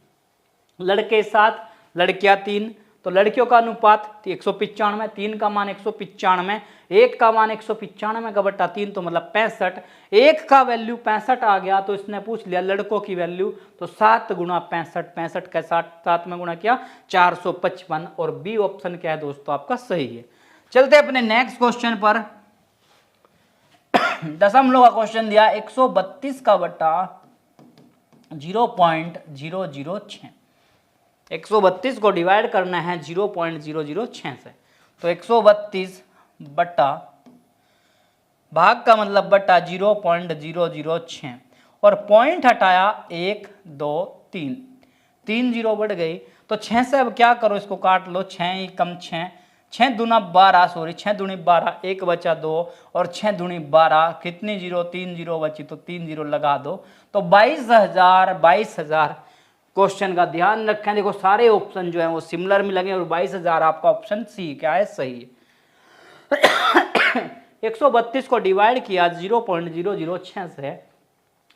लड़के 7, लड़कियां 3, तो लड़कियों का अनुपात 195, 3 का मान 195, 1 का मान 195 का बट्टा 3 तो मतलब 65, 1 का वैल्यू 65 आ गया तो इसने पूछ लिया लड़कों की वैल्यू, तो 7 गुणा 65, 65 का 7 में गुणा किया 455 और बी ऑप्शन क्या है दोस्तों आपका सही है। चलते अपने नेक्स्ट क्वेश्चन पर। दशमलव का क्वेश्चन दिया 132 का बट्टा 0.006, 132 को डिवाइड करना है 0.006 से, तो 132 बट्टा भाग का मतलब बट्टा 0.006 और पॉइंट हटाया 1 2 3, 3 जीरो बढ़ गई तो 6 से अब क्या करो इसको काट लो, 6 ही कम 6, 6 दूना 12 सॉरी 6 दूनी 12, 1 बचा 2 और 6 दूनी 12, कितनी जीरो 3 जीरो बची तो 3 जीरो लगा दो तो 22,000 क्वेश्चन का ध्यान रखें। देखो सारे ऑप्शन जो हैं वो सिमिलर मिलेंगे और 22,000 आपका ऑप्शन सी क्या है सही है। 132 को डिवाइड किया 0.006 से,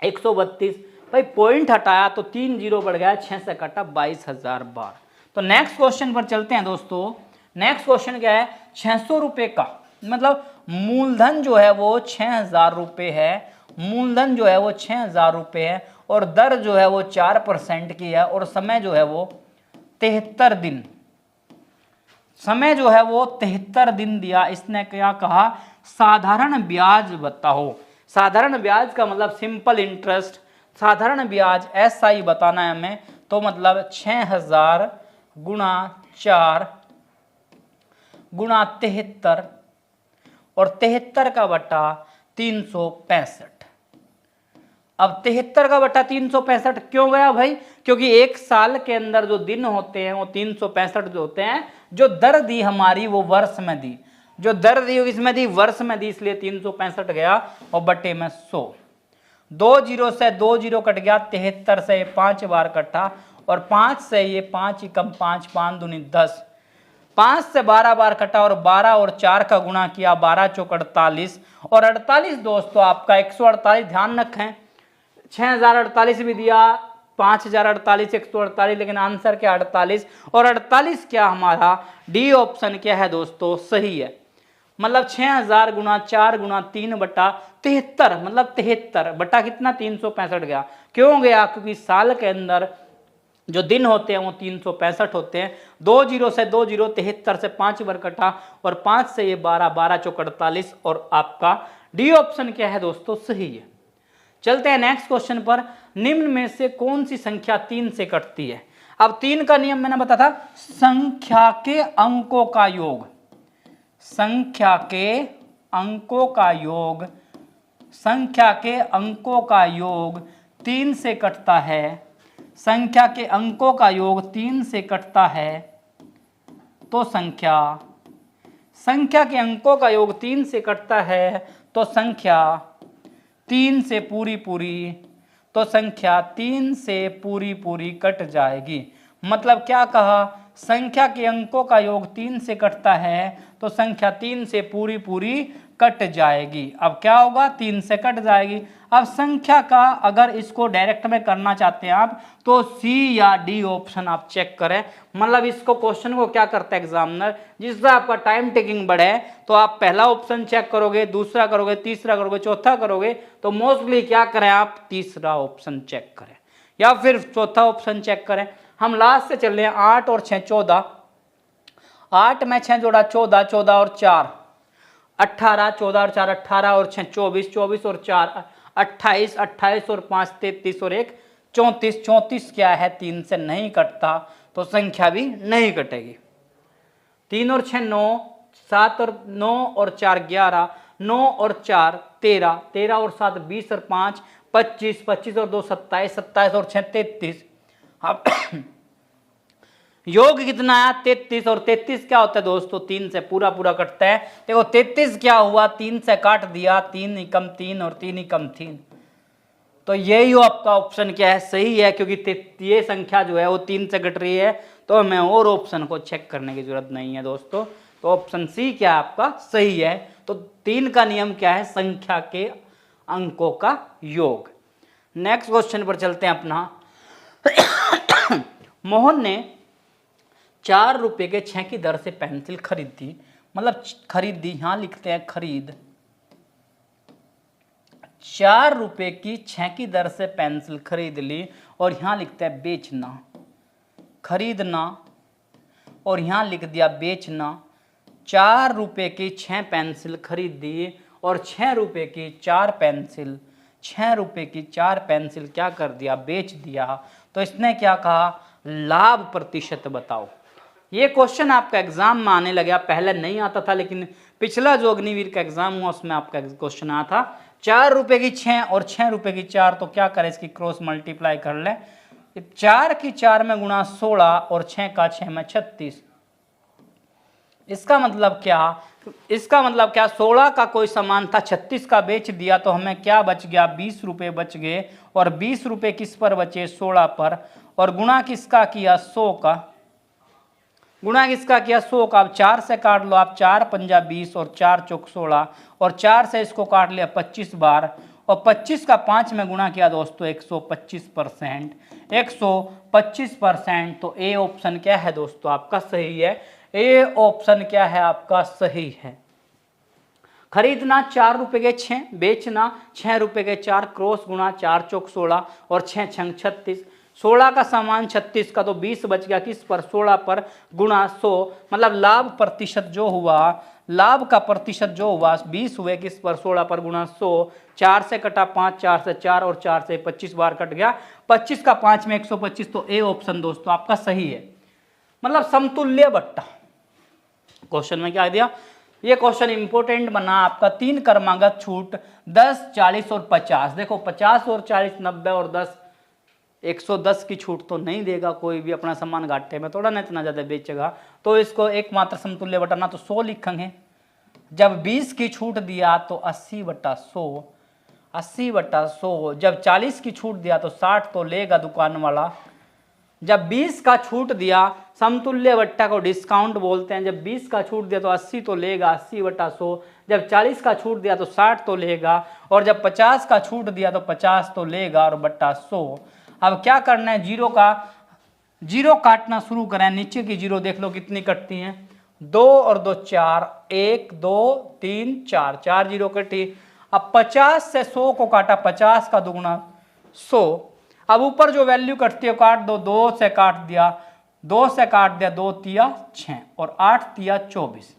132 भाई पॉइंट हटाया तो 3 जीरो बढ़ गया, 6 से कटा 22,000 बार। तो नेक्स्ट क्वेश्चन पर चलते हैं दोस्तों। नेक्स्ट क्वेश्चन क्या है, 600 रुपए का मतलब मूलधन जो है वो 6,000 रुपए है, मूलधन जो है वो 6,000 रुपए है और दर जो है वो 4% की है और समय जो है वो 73 दिन, समय जो है वो 73 दिन दिया। इसने क्या कहा, साधारण ब्याज बताओ। साधारण ब्याज का मतलब सिंपल इंटरेस्ट, साधारण ब्याज SI बताना है हमें, तो मतलब 6,000 गुणा 4 गुणा 73 और 73 का बटा 365। अब 73 का बटा 365 क्यों गया भाई, क्योंकि एक साल के अंदर जो दिन होते हैं वो 365 जो होते हैं, जो दर दी हमारी वो वर्ष में दी, जो दर दी इसमें दी वर्ष में दी, इसलिए 365 गया और बटे में 100। 2 जीरो से 2 जीरो कट गया, 73 से 5 बार कटा और 5 से ये 5 ही कम 5, 5 दूनी 10, 5 से 12 बार कटा और 12 और 4 का गुणा किया, 12 चौक 48 और 48 दोस्तों आपका 148। ध्यान रखें 6,048 भी दिया, 5,048, 148, लेकिन आंसर क्या 48 और 48 क्या हमारा डी ऑप्शन क्या है दोस्तों सही है। मतलब 6,000 गुणा 4 गुणा 3 बटा 73 मतलब 73 बटा कितना 365 गया। क्यों गया, क्योंकि साल के अंदर जो दिन होते हैं वो 365 होते हैं। 2 जीरो से 2 जीरो, 73 से 5 बार कटा और 5 से ये 12, 12 चौक 48 और आपका डी ऑप्शन क्या है दोस्तों सही है। चलते हैं नेक्स्ट क्वेश्चन पर। निम्न में से कौन सी संख्या 3 से कटती है। अब 3 का नियम मैंने बताया था, संख्या के अंकों का योग, संख्या के अंकों का योग, संख्या के अंकों का योग 3 से कटता है, संख्या के अंकों का योग 3 से कटता है तो संख्या के अंकों का योग 3 से कटता है तो संख्या 3 से पूरी पूरी, तो संख्या 3 से पूरी पूरी कट जाएगी। मतलब क्या कहा, संख्या के अंकों का योग 3 से कटता है तो संख्या 3 से पूरी पूरी कट जाएगी। अब क्या होगा, 3 से कट जाएगी। अब संख्या का अगर इसको डायरेक्ट में करना चाहते हैं आप तो सी या डी ऑप्शन आप चेक करें। मतलब इसको क्वेश्चन को क्या करता है एग्जामिनर, जिससे आपका टाइम टेकिंग बढ़े तो आप पहला ऑप्शन चेक करोगे, दूसरा करोगे, तीसरा करोगे, चौथा करोगे, तो मोस्टली क्या करें आप तीसरा ऑप्शन चेक करें या फिर चौथा ऑप्शन चेक करें। हम लास्ट से चल रहे हैं 8 और 6 14, 8 में 6 जोड़ा 14, 14 और 4 18, 14 और 4 18 और 6 24, 24 और 4 28, 28 और 5 33 और 1 34, 34 क्या है 3 से नहीं कटता तो संख्या भी नहीं कटेगी। 3 और 6 9, 7 और 9 और 4 11, 9 और 4 13, 13 और 7 20 और 5 25, 25 और 2 27, 27 और 6 33। अब योग कितना है 33 और 33 क्या होता है दोस्तों 3 से पूरा पूरा कटता है। देखो 33 क्या हुआ 3 से काट दिया, 3 ही कम 3 और 3 ही कम 3, तो यही हो आपका ऑप्शन क्या है सही है, क्योंकि ये संख्या जो है वो 3 से कट रही है तो हमें और ऑप्शन को चेक करने की जरूरत नहीं है दोस्तों। तो ऑप्शन सी क्या है आपका सही है। तो 3 का नियम क्या है, संख्या के अंकों का योग। नेक्स्ट क्वेश्चन पर चलते हैं अपना। मोहन ने 4 रुपए के 6 की दर से पेंसिल खरीदी, मतलब खरीदी, यहां लिखते हैं खरीद। 4 रुपए की 6 की दर से पेंसिल खरीद ली, और यहां लिखते हैं बेचना, खरीदना, और यहां लिख दिया बेचना। 4 रुपए की 6 पेंसिल खरीदी और 6 रुपए की 4 पेंसिल, 6 रुपए की 4 पेंसिल क्या कर दिया, बेच दिया। तो इसने क्या कहा, लाभ प्रतिशत बताओ। ये क्वेश्चन आपका एग्जाम में आने लगा, पहले नहीं आता था, लेकिन पिछला जो अग्निवीर का एग्जाम हुआ उसमें आपका क्वेश्चन आया था। 4 रुपए की 6 और 6 रुपए की 4, तो क्या करें, इसकी क्रॉस मल्टीप्लाई कर ले। 4 की 4 में गुणा 16 और 6 का 6 में 36। इसका मतलब क्या, 16 का कोई सामान था, 36 का बेच दिया, तो हमें क्या बच गया, 20 रुपए बच गए। और 20 रुपए किस पर बचे, 16 पर। और गुणा किसका किया, 100 का। गुणा किसका किया, 100 का। अब 4 से काट लो आप, 4 पंजा 20 और 4 चौक 16, और 4 से इसको काट लिया 25 बार, और 25 का 5 में गुणा किया दोस्तों 125%। 125%। तो ए ऑप्शन क्या है दोस्तों, आपका सही है। ए ऑप्शन क्या है आपका सही है। खरीदना 4 रुपए के 6, बेचना 6 रुपए के 4, क्रॉस गुणा 4 चौक 16 और 6 छंग 36। 16 का सामान 36 का, तो 20 बच गया किस पर, 16 पर, गुणा 100। मतलब लाभ प्रतिशत जो हुआ, लाभ का प्रतिशत जो हुआ 20 हुए किस पर, 16 पर, गुणा 100। 4 से कटा 5, 4 से 4 और 4 से 25 बार कट गया, 25 का 5 में 125। तो ए ऑप्शन दोस्तों आपका सही है। मतलब समतुल्य बट्टा। क्वेश्चन में क्या दिया, ये क्वेश्चन इंपोर्टेंट बना आपका। 3 क्रमागत छूट 10, 40 और 50। देखो 50 और 40, 90 और 10, 110 की छूट तो नहीं देगा कोई भी अपना सामान घाटे में, थोड़ा ना इतना ज्यादा बेचेगा। तो इसको एकमात्र समतुल्य बटा ना तो 100 लिखेंगे। जब 20 की छूट दिया तो 80/100, 80/100। जब 40 की छूट दिया तो 60 तो लेगा दुकान वाला। जब 20 का छूट दिया, समतुल्य बट्टा को डिस्काउंट बोलते हैं, जब 20 का छूट दिया तो 80 तो लेगा, 80/100। जब 40 का छूट दिया तो 60 तो लेगा, और जब 50 का छूट दिया तो 50 तो लेगा, और बट्टा 100। अब क्या करना है, जीरो काटना शुरू करें। नीचे की जीरो देख लो कितनी कटती हैं, 2 और 2 4, 1 2 3 4, 4 जीरो कटी। अब 50 से 100 को काटा, 50 का दुगुना 100। अब ऊपर जो वैल्यू कटती है काट दो, 2 से काट दिया, 2 से काट दिया, 2 तिया 6 और 8 तिया 24,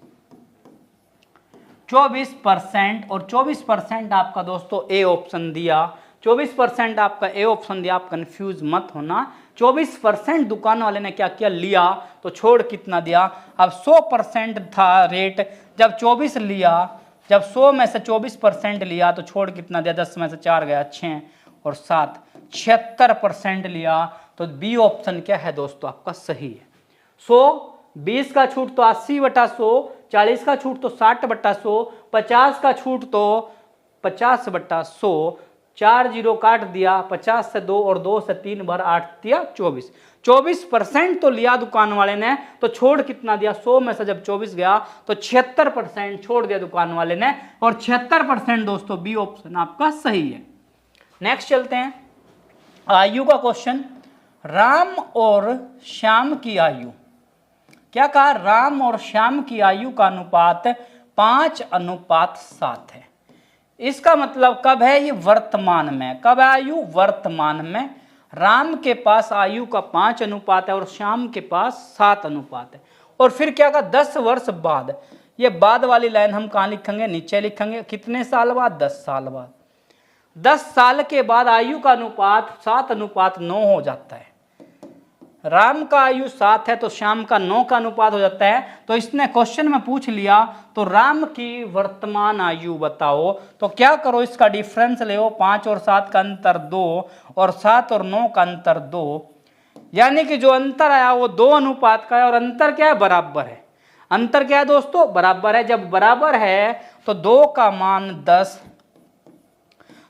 24%। और 24% आपका दोस्तों ए ऑप्शन दिया। 24% आपका ए ऑप्शन दिया, आप कंफ्यूज मत होना। 24% दुकान वाले ने क्या किया, लिया तो छोड़ कितना दिया। अब 100% था रेट, जब 24 लिया, जब 100 में से 24% लिया तो छोड़ कितना दिया, 10 में से 4 गया 6 और 7, 76% लिया। तो बी ऑप्शन क्या है दोस्तों आपका सही है। 20 का छूट तो 80/100, 40 का छूट तो 60/100, 50 का छूट तो 50/100। 4 जीरो काट दिया, 50 से 2 और 2 से 3 बार, 8 दिया 24। 24% तो लिया दुकान वाले ने, तो छोड़ कितना दिया, 100 में से जब 24 गया तो 76% छोड़ दिया दुकान वाले ने, और 76% दोस्तों बी ऑप्शन आपका सही है। नेक्स्ट चलते हैं, आयु का क्वेश्चन। राम और श्याम की आयु, क्या कहा, राम और श्याम की आयु का अनुपात 5:7 है। इसका मतलब कब है, ये वर्तमान में। कब है आयु, वर्तमान में। राम के पास आयु का 5 अनुपात है और श्याम के पास 7 अनुपात है। और फिर क्या कहा, 10 वर्ष बाद। ये बाद वाली लाइन हम कहाँ लिखेंगे, नीचे लिखेंगे। कितने साल बाद, 10 साल बाद। 10 साल के बाद आयु का अनुपात 7:9 हो जाता है। राम का आयु 7 है तो श्याम का 9 का अनुपात हो जाता है। तो इसने क्वेश्चन में पूछ लिया, तो राम की वर्तमान आयु बताओ। तो क्या करो, इसका डिफरेंस ले, 5 और 7 का अंतर 2 और 7 और 9 का अंतर 2, यानी कि जो अंतर आया वो 2 अनुपात का है। और अंतर क्या है, बराबर है। अंतर क्या है दोस्तों, बराबर है। जब बराबर है तो 2 का मान 10,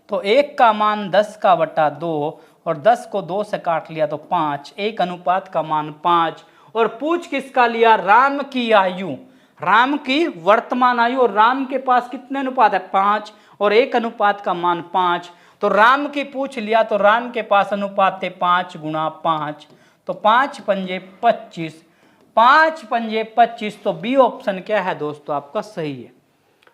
तो 1 का मान 10 का बटा 2, और 10 को 2 से काट लिया तो 5, 1 अनुपात का मान 5। और पूछ किसका लिया, राम की आयु, राम की वर्तमान आयु। और राम के पास कितने अनुपात है, 5, और 1 अनुपात का मान 5। तो राम की पूछ लिया तो राम के पास अनुपात थे 5 गुणा 5, तो 5 पंजे 25, 5 पंजे 25, तो बी ऑप्शन क्या है दोस्तों आपका सही है।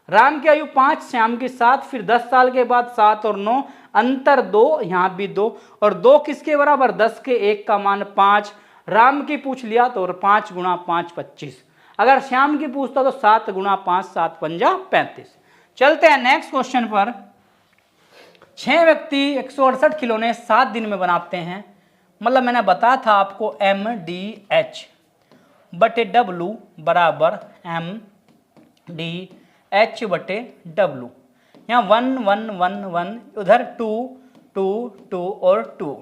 राम की आयु 5, श्याम की 7, फिर 10 साल के बाद 7 और 9, अंतर 2, यहां भी 2, और 2 किसके बराबर 10 के 1 का मान 5। राम की पूछ लिया तो 5 गुणा 5 25, अगर श्याम की पूछता तो 7 गुणा 5 7 पंजा 35। चलते हैं नेक्स्ट क्वेश्चन पर। 6 व्यक्ति 168 खिलौने 7 दिन में बनाते हैं, मतलब मैंने बताया था आपको MDH बटे W बराबर MDH बटे W। यहाँ 1 1 1 1, उधर 2 2 2 और 2।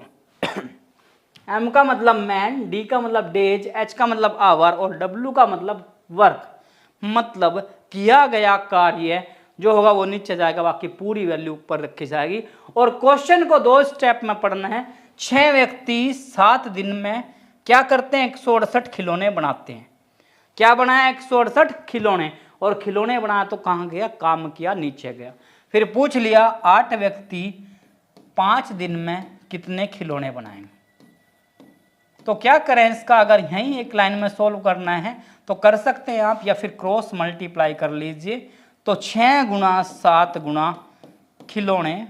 M का मतलब मैन, D का मतलब डेज, H का मतलब आवर और W का मतलब वर्क। मतलब किया गया कार्य जो होगा वो नीचे जाएगा, बाकी पूरी वैल्यू ऊपर रखी जाएगी। और क्वेश्चन को 2 स्टेप में पढ़ना है। 6 व्यक्ति 7 दिन में क्या करते हैं 168 खिलौने बनाते हैं। क्या बनाया 168 खिलौने, और खिलौने बनाया तो कहाँ गया, काम किया नीचे गया। फिर पूछ लिया 8 व्यक्ति 5 दिन में कितने खिलौने बनाएंगे। तो क्या करें इसका, अगर यहीं एक लाइन में सोल्व करना है तो कर सकते हैं आप, या फिर क्रॉस मल्टीप्लाई कर लीजिए। तो 6 गुणा 7 गुणा खिलौने,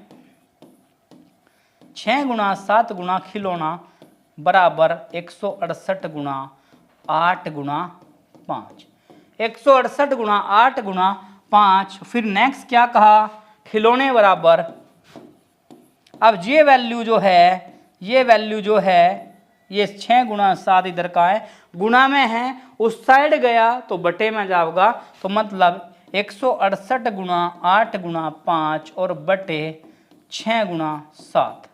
6 गुणा 7 गुणा खिलौना बराबर 168 गुणा 8 गुणा 5, 168 गुणा 8 गुणा 5। फिर नेक्स्ट क्या कहा, खिलौने बराबर, अब ये वैल्यू जो है, ये वैल्यू जो है, ये 6 गुणा 7 इधर का है, गुणा में है, उस साइड गया तो बटे में जाओगा, तो मतलब 168 गुणा 8 गुणा 5 और बटे 6 गुणा 7।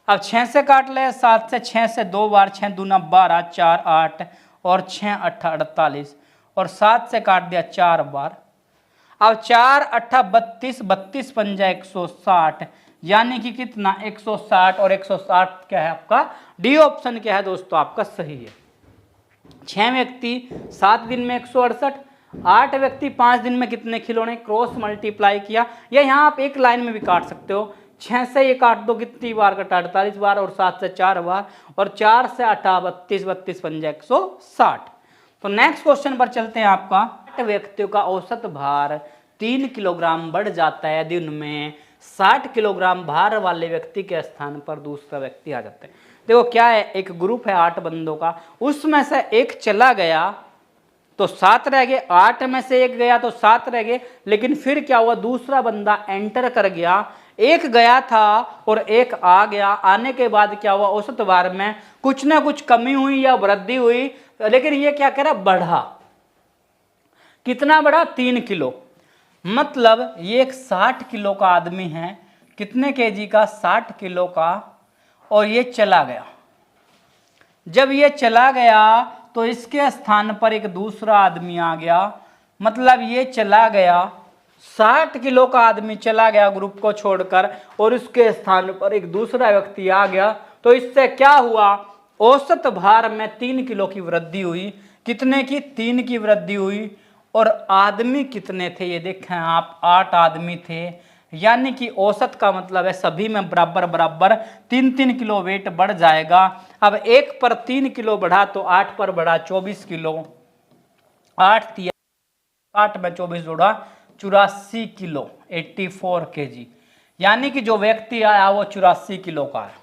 अब 6 से काट ले, 7 से, 6 से 2 बार, 6 दूना 12, 4 8 और 6 8 48, और 7 से काट दिया 4 बार। अब 4 8 32, 32 पंजा 160, यानी कि कितना 160, और 160 क्या है आपका, डी ऑप्शन क्या है दोस्तों आपका सही है। 6 व्यक्ति 7 दिन में 168, 8 व्यक्ति 5 दिन में कितने खिलौने, क्रॉस मल्टीप्लाई किया, या यहाँ आप एक लाइन में भी काट सकते हो। 6 से ये काट दो, कितनी बार कटा 48 बार, और 7 से 4 बार, और 4 से 8 32, 32 पंजा 160। तो नेक्स्ट क्वेश्चन पर चलते हैं। आपका 8 व्यक्तियों का औसत भार 3 किलोग्राम बढ़ जाता है दिन में, 60 किलोग्राम भार वाले व्यक्ति के स्थान पर दूसरा व्यक्ति आ जाता है। देखो क्या है, एक ग्रुप है 8 बंदों का, उसमें से एक चला गया तो 7 रह गए, 8 में से एक गया तो 7 रह गए, लेकिन फिर क्या हुआ, दूसरा बंदा एंटर कर गया, एक गया था और एक आ गया। आने के बाद क्या हुआ, औसत भार में कुछ ना कुछ कमी हुई या वृद्धि हुई, लेकिन ये क्या कह रहा, बढ़ा। कितना बढ़ा, 3 किलो। मतलब ये एक 60 किलो का आदमी है, कितने केजी का, 60 किलो का, और ये चला गया। जब ये चला गया तो इसके स्थान पर एक दूसरा आदमी आ गया, मतलब ये चला गया, 60 किलो का आदमी चला गया ग्रुप को छोड़कर, और उसके स्थान पर एक दूसरा व्यक्ति आ गया। तो इससे क्या हुआ, औसत भार में 3 किलो की वृद्धि हुई। कितने की, 3 की वृद्धि हुई। और आदमी कितने थे, ये देखें आप, 8 आदमी थे, यानी कि औसत का मतलब है सभी में बराबर बराबर 3-3 किलो वेट बढ़ जाएगा। अब 1 पर 3 किलो बढ़ा तो 8 पर बढ़ा 24 किलो, 8 में 24 जोड़ा 84 किलो, 84 केजी, यानी कि जो व्यक्ति आया वो 84 किलो का है।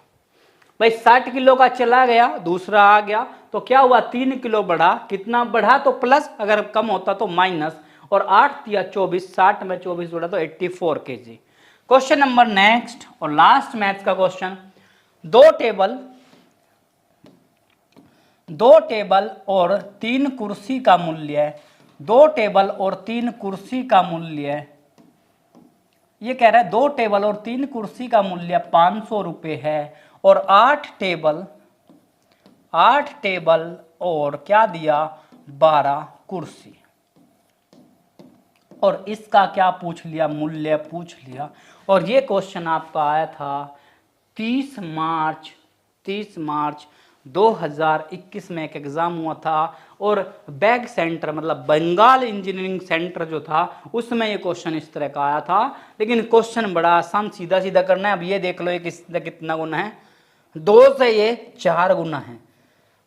भाई 60 किलो का चला गया, दूसरा आ गया, तो क्या हुआ, 3 किलो बढ़ा। कितना बढ़ा, तो प्लस, अगर कम होता तो माइनस, और 8 या 24, 60 में 24 जोड़ा तो 84 केजी। क्वेश्चन नंबर नेक्स्ट और लास्ट मैथ्स का क्वेश्चन। दो टेबल और 3 कुर्सी का मूल्य, 2 टेबल और 3 कुर्सी का मूल्य, ये कह रहा है 2 टेबल और 3 कुर्सी का मूल्य 500 रुपये है, और 8 टेबल और क्या दिया, 12 कुर्सी, और इसका क्या पूछ लिया, मूल्य पूछ लिया। और ये क्वेश्चन आपका आया था 30 मार्च 2021 में एक एग्जाम हुआ था और बैग सेंटर मतलब बंगाल इंजीनियरिंग सेंटर जो था उसमें ये क्वेश्चन इस तरह का आया था। लेकिन क्वेश्चन बड़ा आसान, सीधा सीधा करना है। अब ये देख लो ये कितना गुना है, 2 से ये 4 गुना है,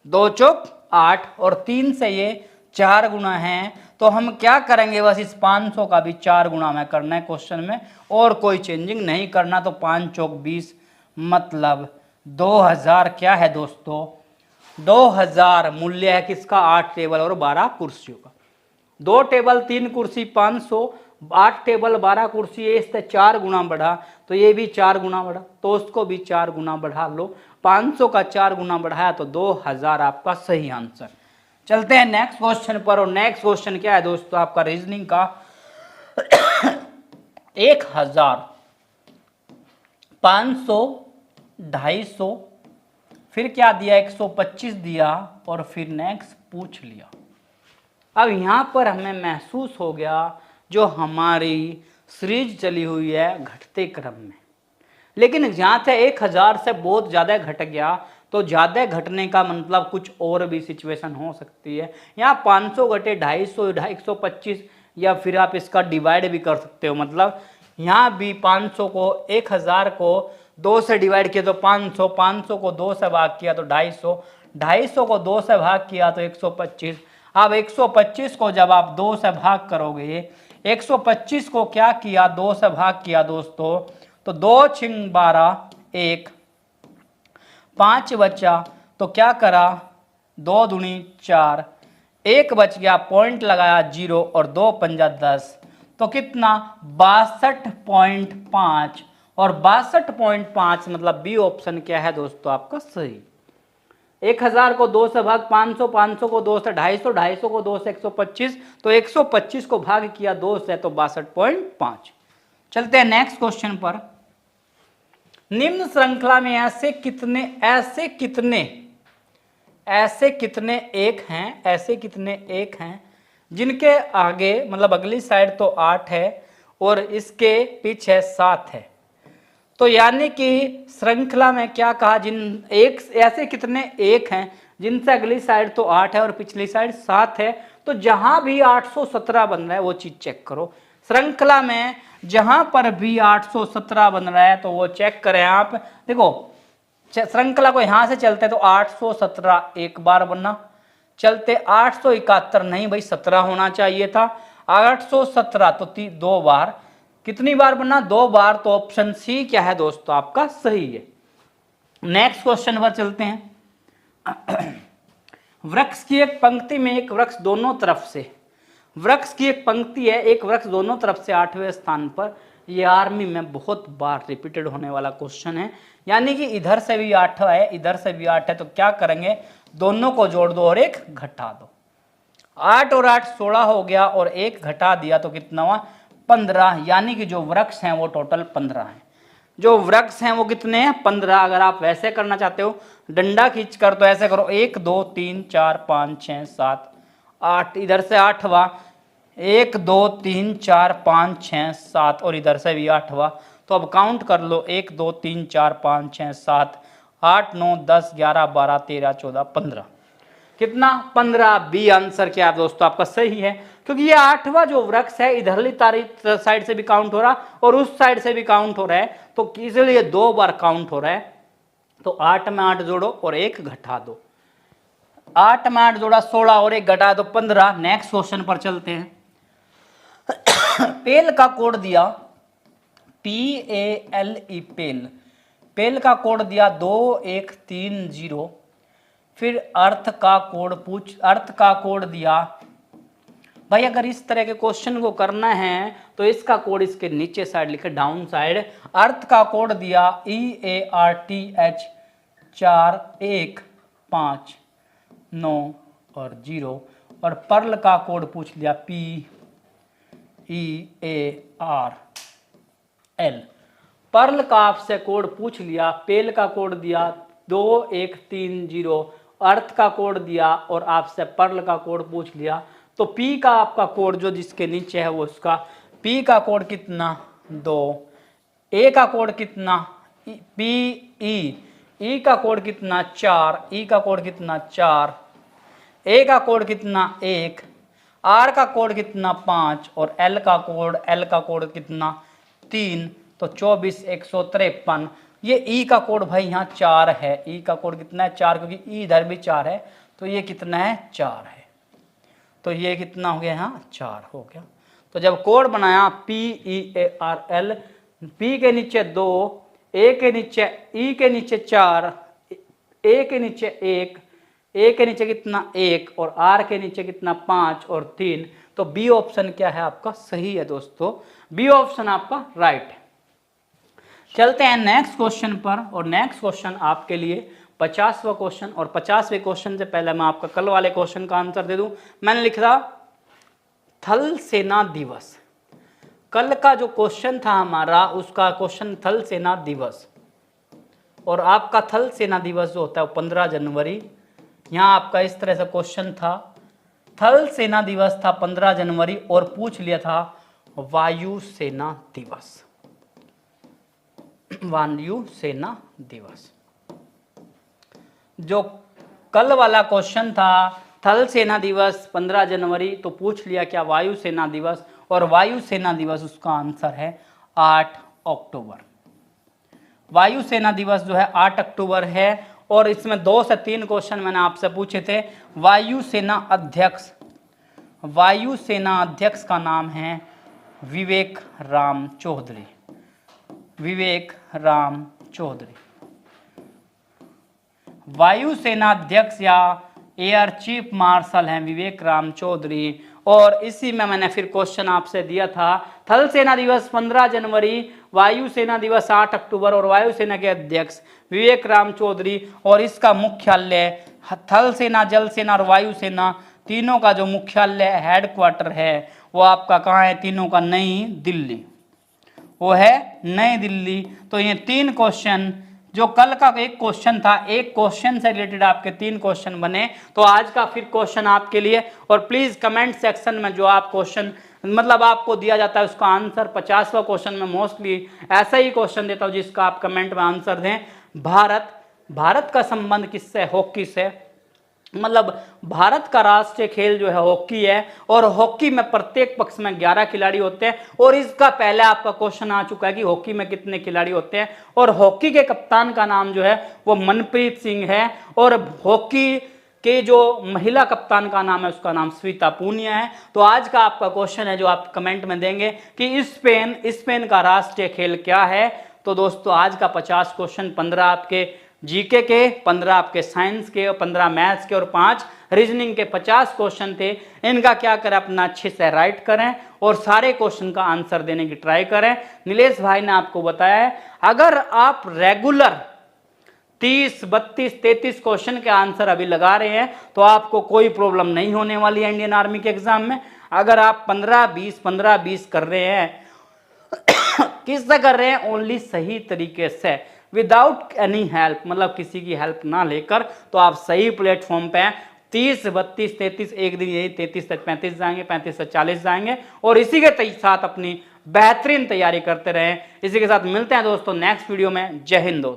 2 चौक 8 और 3 से ये 4 गुना है। तो हम क्या करेंगे, बस इस 500 का भी 4 गुना में करना है क्वेश्चन में, और कोई चेंजिंग नहीं करना। तो 5 चौक 20 मतलब 2000 क्या है दोस्तों, 2000 मूल्य है किसका, 8 टेबल और 12 कुर्सियों का। 2 टेबल 3 कुर्सी 500, 8 टेबल 12 कुर्सी, ये इससे 4 गुना बढ़ा तो ये भी 4 गुना बढ़ा, तो उसको भी 4 गुना बढ़ा लो। 500 का 4 गुना बढ़ाया तो 2000 आपका सही आंसर। चलते हैं नेक्स्ट क्वेश्चन पर, और नेक्स्ट क्वेश्चन क्या है दोस्तों आपका रीजनिंग का 1000, 500, 250, फिर क्या दिया 125 दिया और फिर नेक्स्ट पूछ लिया। अब यहां पर हमें महसूस हो गया जो हमारी सीरीज चली हुई है घटते क्रम में, लेकिन जहां से 1000 से बहुत ज्यादा घट गया तो ज्यादा घटने का मतलब कुछ और भी सिचुएशन हो सकती है। यहाँ 500 घटे 250, 125, या फिर आप इसका डिवाइड भी कर सकते हो। मतलब यहाँ भी 500 को 1000 को 2 से डिवाइड किया तो 500, 500 को 2 से भाग किया तो 250, 250 को 2 से भाग किया तो 125। अब 125 को जब आप 2 से भाग करोगे, 125 को क्या किया 2 से भाग किया दोस्तों, तो 2 छिंग 12, 1, 5 बचा तो क्या करा 2 दूनी 4, 1 बच गया, पॉइंट लगाया 0 और 2 पंजा 10, तो कितना 62.5, और 62.5 मतलब बी ऑप्शन क्या है दोस्तों आपका सही। 1000 को 2 से भाग 500, 500 को 2 से 250, 250 को 2 से 125, तो 125 को भाग किया 2 से तो 62.5। चलते हैं नेक्स्ट क्वेश्चन पर। निम्न श्रृंखला में ऐसे कितने एक हैं जिनके आगे मतलब अगली साइड तो 8 है और इसके पीछे 7 है। तो यानी कि श्रृंखला में क्या कहा, ऐसे कितने एक हैं जिनसे अगली साइड तो 8 है और पिछली साइड 7 है। तो जहां भी 817 बन रहा है वो चीज चेक करो। श्रृंखला में जहां पर भी 817 बन रहा है तो वो चेक करें आप। देखो श्रृंखला को यहां से चलते तो 817 एक बार बनना, चलते 871 नहीं भाई 17 होना चाहिए था, 817 तो 2 बार, कितनी बार बनना 2 बार, तो ऑप्शन सी क्या है दोस्तों आपका सही है। नेक्स्ट क्वेश्चन पर चलते हैं। वृक्ष की एक पंक्ति में एक वृक्ष दोनों तरफ से, वृक्ष की एक पंक्ति है, एक वृक्ष दोनों तरफ से 8वें स्थान पर। ये आर्मी में बहुत बार रिपीटेड होने वाला क्वेश्चन है। यानी कि इधर से भी 8 है, इधर से भी 8 है, तो क्या करेंगे दोनों को जोड़ दो और एक घटा दो। 8 और 8 16 हो गया और एक घटा दिया तो कितना हुआ 15। यानी कि जो वृक्ष हैं वो टोटल 15 हैं। जो वृक्ष हैं वो कितने हैं 15। अगर आप वैसे करना चाहते हो डंडा खींचकर तो ऐसे करो 1 2 3 4 5 6 7 8, इधर से 8वां 1 2 3 4 5 6 7 और इधर से भी 8वां। तो अब काउंट कर लो 1 2 3 4 5 6 7 8 9 10 11 12 13 14 15, कितना 15। बी आंसर क्या है दोस्तों आपका सही है, क्योंकि ये 8वां जो वृक्ष है इधरली साइड से भी काउंट हो रहा और उस साइड से भी काउंट हो रहा है, तो इसलिए 2 बार काउंट हो रहा है। तो 8 में 8 जोड़ो और एक घटा दो, 8 में 8 जोड़ा 16 और एक घटा दो 15। नेक्स्ट क्वेश्चन पर चलते हैं। पेल का कोड दिया PALE पेल, पेल का कोड दिया 2130, फिर अर्थ का कोड दिया। भाई अगर इस तरह के क्वेश्चन को करना है तो इसका कोड इसके नीचे साइड लिखे डाउन साइड। अर्थ का कोड दिया EARTH 4 1 5 9 और 0, और पर्ल का कोड पूछ लिया PEARL। पर्ल का आपसे कोड पूछ लिया, पेल का कोड दिया 2130, अर्थ का कोड दिया और आपसे पर्ल का कोड पूछ लिया। तो पी का आपका कोड जो जिसके नीचे है वो उसका पी का कोड कितना 2, ए का कोड कितना PE, ई का कोड कितना 4, ई का कोड कितना 4, ए का कोड कितना 1, आर का कोड कितना 5 और एल का कोड कितना 3। तो 24 153। ये ई का कोड भाई यहाँ 4 है, ई का कोड कितना है 4, क्योंकि ई इधर भी 4 है, तो ये कितना है 4 है। तो ये कितना हो गया यहाँ 4 हो गया। तो जब कोड बनाया PEARL, P के नीचे 2, ए के नीचे ई के नीचे 4, ए के नीचे 1, ए के नीचे कितना 1 और आर के नीचे कितना 5 और 3। तो बी ऑप्शन क्या है आपका सही है दोस्तों, बी ऑप्शन आपका राइट है। चलते हैं नेक्स्ट क्वेश्चन पर, और नेक्स्ट क्वेश्चन आपके लिए 50वां क्वेश्चन। और 50वें क्वेश्चन से पहले मैं आपका कल वाले क्वेश्चन का आंसर दे दूं। मैंने लिखा थल सेना दिवस, कल का जो क्वेश्चन था हमारा उसका क्वेश्चन थल सेना दिवस, और आपका थल सेना दिवस जो होता है वो 15 जनवरी। यहाँ आपका इस तरह से क्वेश्चन था, थल सेना दिवस था 15 जनवरी और पूछ लिया था वायु सेना दिवस, वायु सेना दिवस। जो कल वाला क्वेश्चन था थल सेना दिवस 15 जनवरी, तो पूछ लिया क्या वायु सेना दिवस, और वायु सेना दिवस उसका आंसर है 8 अक्टूबर। वायु सेना दिवस जो है 8 अक्टूबर है। और इसमें 2 से 3 क्वेश्चन मैंने आपसे पूछे थे। वायु सेना अध्यक्ष का नाम है विवेक राम चौधरी, विवेक राम चौधरी। वायु सेना अध्यक्ष या एयर चीफ मार्शल हैं विवेक राम चौधरी। और इसी में मैंने फिर क्वेश्चन आपसे दिया था, थल सेना दिवस 15 जनवरी, वायु सेना दिवस 8 अक्टूबर और वायु सेना के अध्यक्ष विवेक राम चौधरी। और इसका मुख्यालय थल सेना, जल सेना और वायु सेना तीनों का जो मुख्यालय हेडक्वार्टर है वो आपका कहाँ है, तीनों का नई दिल्ली, वो है नई दिल्ली। तो ये 3 क्वेश्चन, जो कल का एक क्वेश्चन था, एक क्वेश्चन से रिलेटेड आपके 3 क्वेश्चन बने। तो आज का फिर क्वेश्चन आपके लिए, और प्लीज कमेंट सेक्शन में जो आप क्वेश्चन मतलब आपको दिया जाता है उसका आंसर, 50वां क्वेश्चन में मोस्टली ऐसा ही क्वेश्चन देता हूं जिसका आप कमेंट में आंसर दें। भारत का संबंध किससे, हॉकी से, मतलब भारत का राष्ट्रीय खेल जो है हॉकी है, और हॉकी में प्रत्येक पक्ष में 11 खिलाड़ी होते हैं। और इसका पहले आपका क्वेश्चन आ चुका है कि हॉकी में कितने खिलाड़ी होते हैं, और हॉकी के कप्तान का नाम जो है वो मनप्रीत सिंह है, और हॉकी के जो महिला कप्तान का नाम है उसका नाम श्वेता पूनिया है। तो आज का आपका क्वेश्चन है जो आप कमेंट में देंगे कि स्पेन का राष्ट्रीय खेल क्या है। तो दोस्तों आज का 50 क्वेश्चन, 15 आपके जीके के, 15 आपके साइंस के, 15 मैथ्स के और 5 रीजनिंग के 50 क्वेश्चन थे। इनका क्या करें, अपना अच्छे से राइट करें और सारे क्वेश्चन का आंसर देने की ट्राई करें। नीलेश भाई ने आपको बताया है, अगर आप रेगुलर 30, 32, 33 क्वेश्चन के आंसर अभी लगा रहे हैं तो आपको कोई प्रॉब्लम नहीं होने वाली है इंडियन आर्मी के एग्जाम में। अगर आप 15-20 कर रहे हैं किससे कर रहे हैं, ओनली सही तरीके से, विदाउट एनी हेल्प, मतलब किसी की हेल्प ना लेकर, तो आप सही प्लेटफॉर्म पे हैं। 30, 32, 33, एक दिन यही 33 से 35 जाएंगे, 35 से 40 जाएंगे, और इसी के साथ अपनी बेहतरीन तैयारी करते रहें। इसी के साथ मिलते हैं दोस्तों नेक्स्ट वीडियो में। जय हिंद दोस्तों।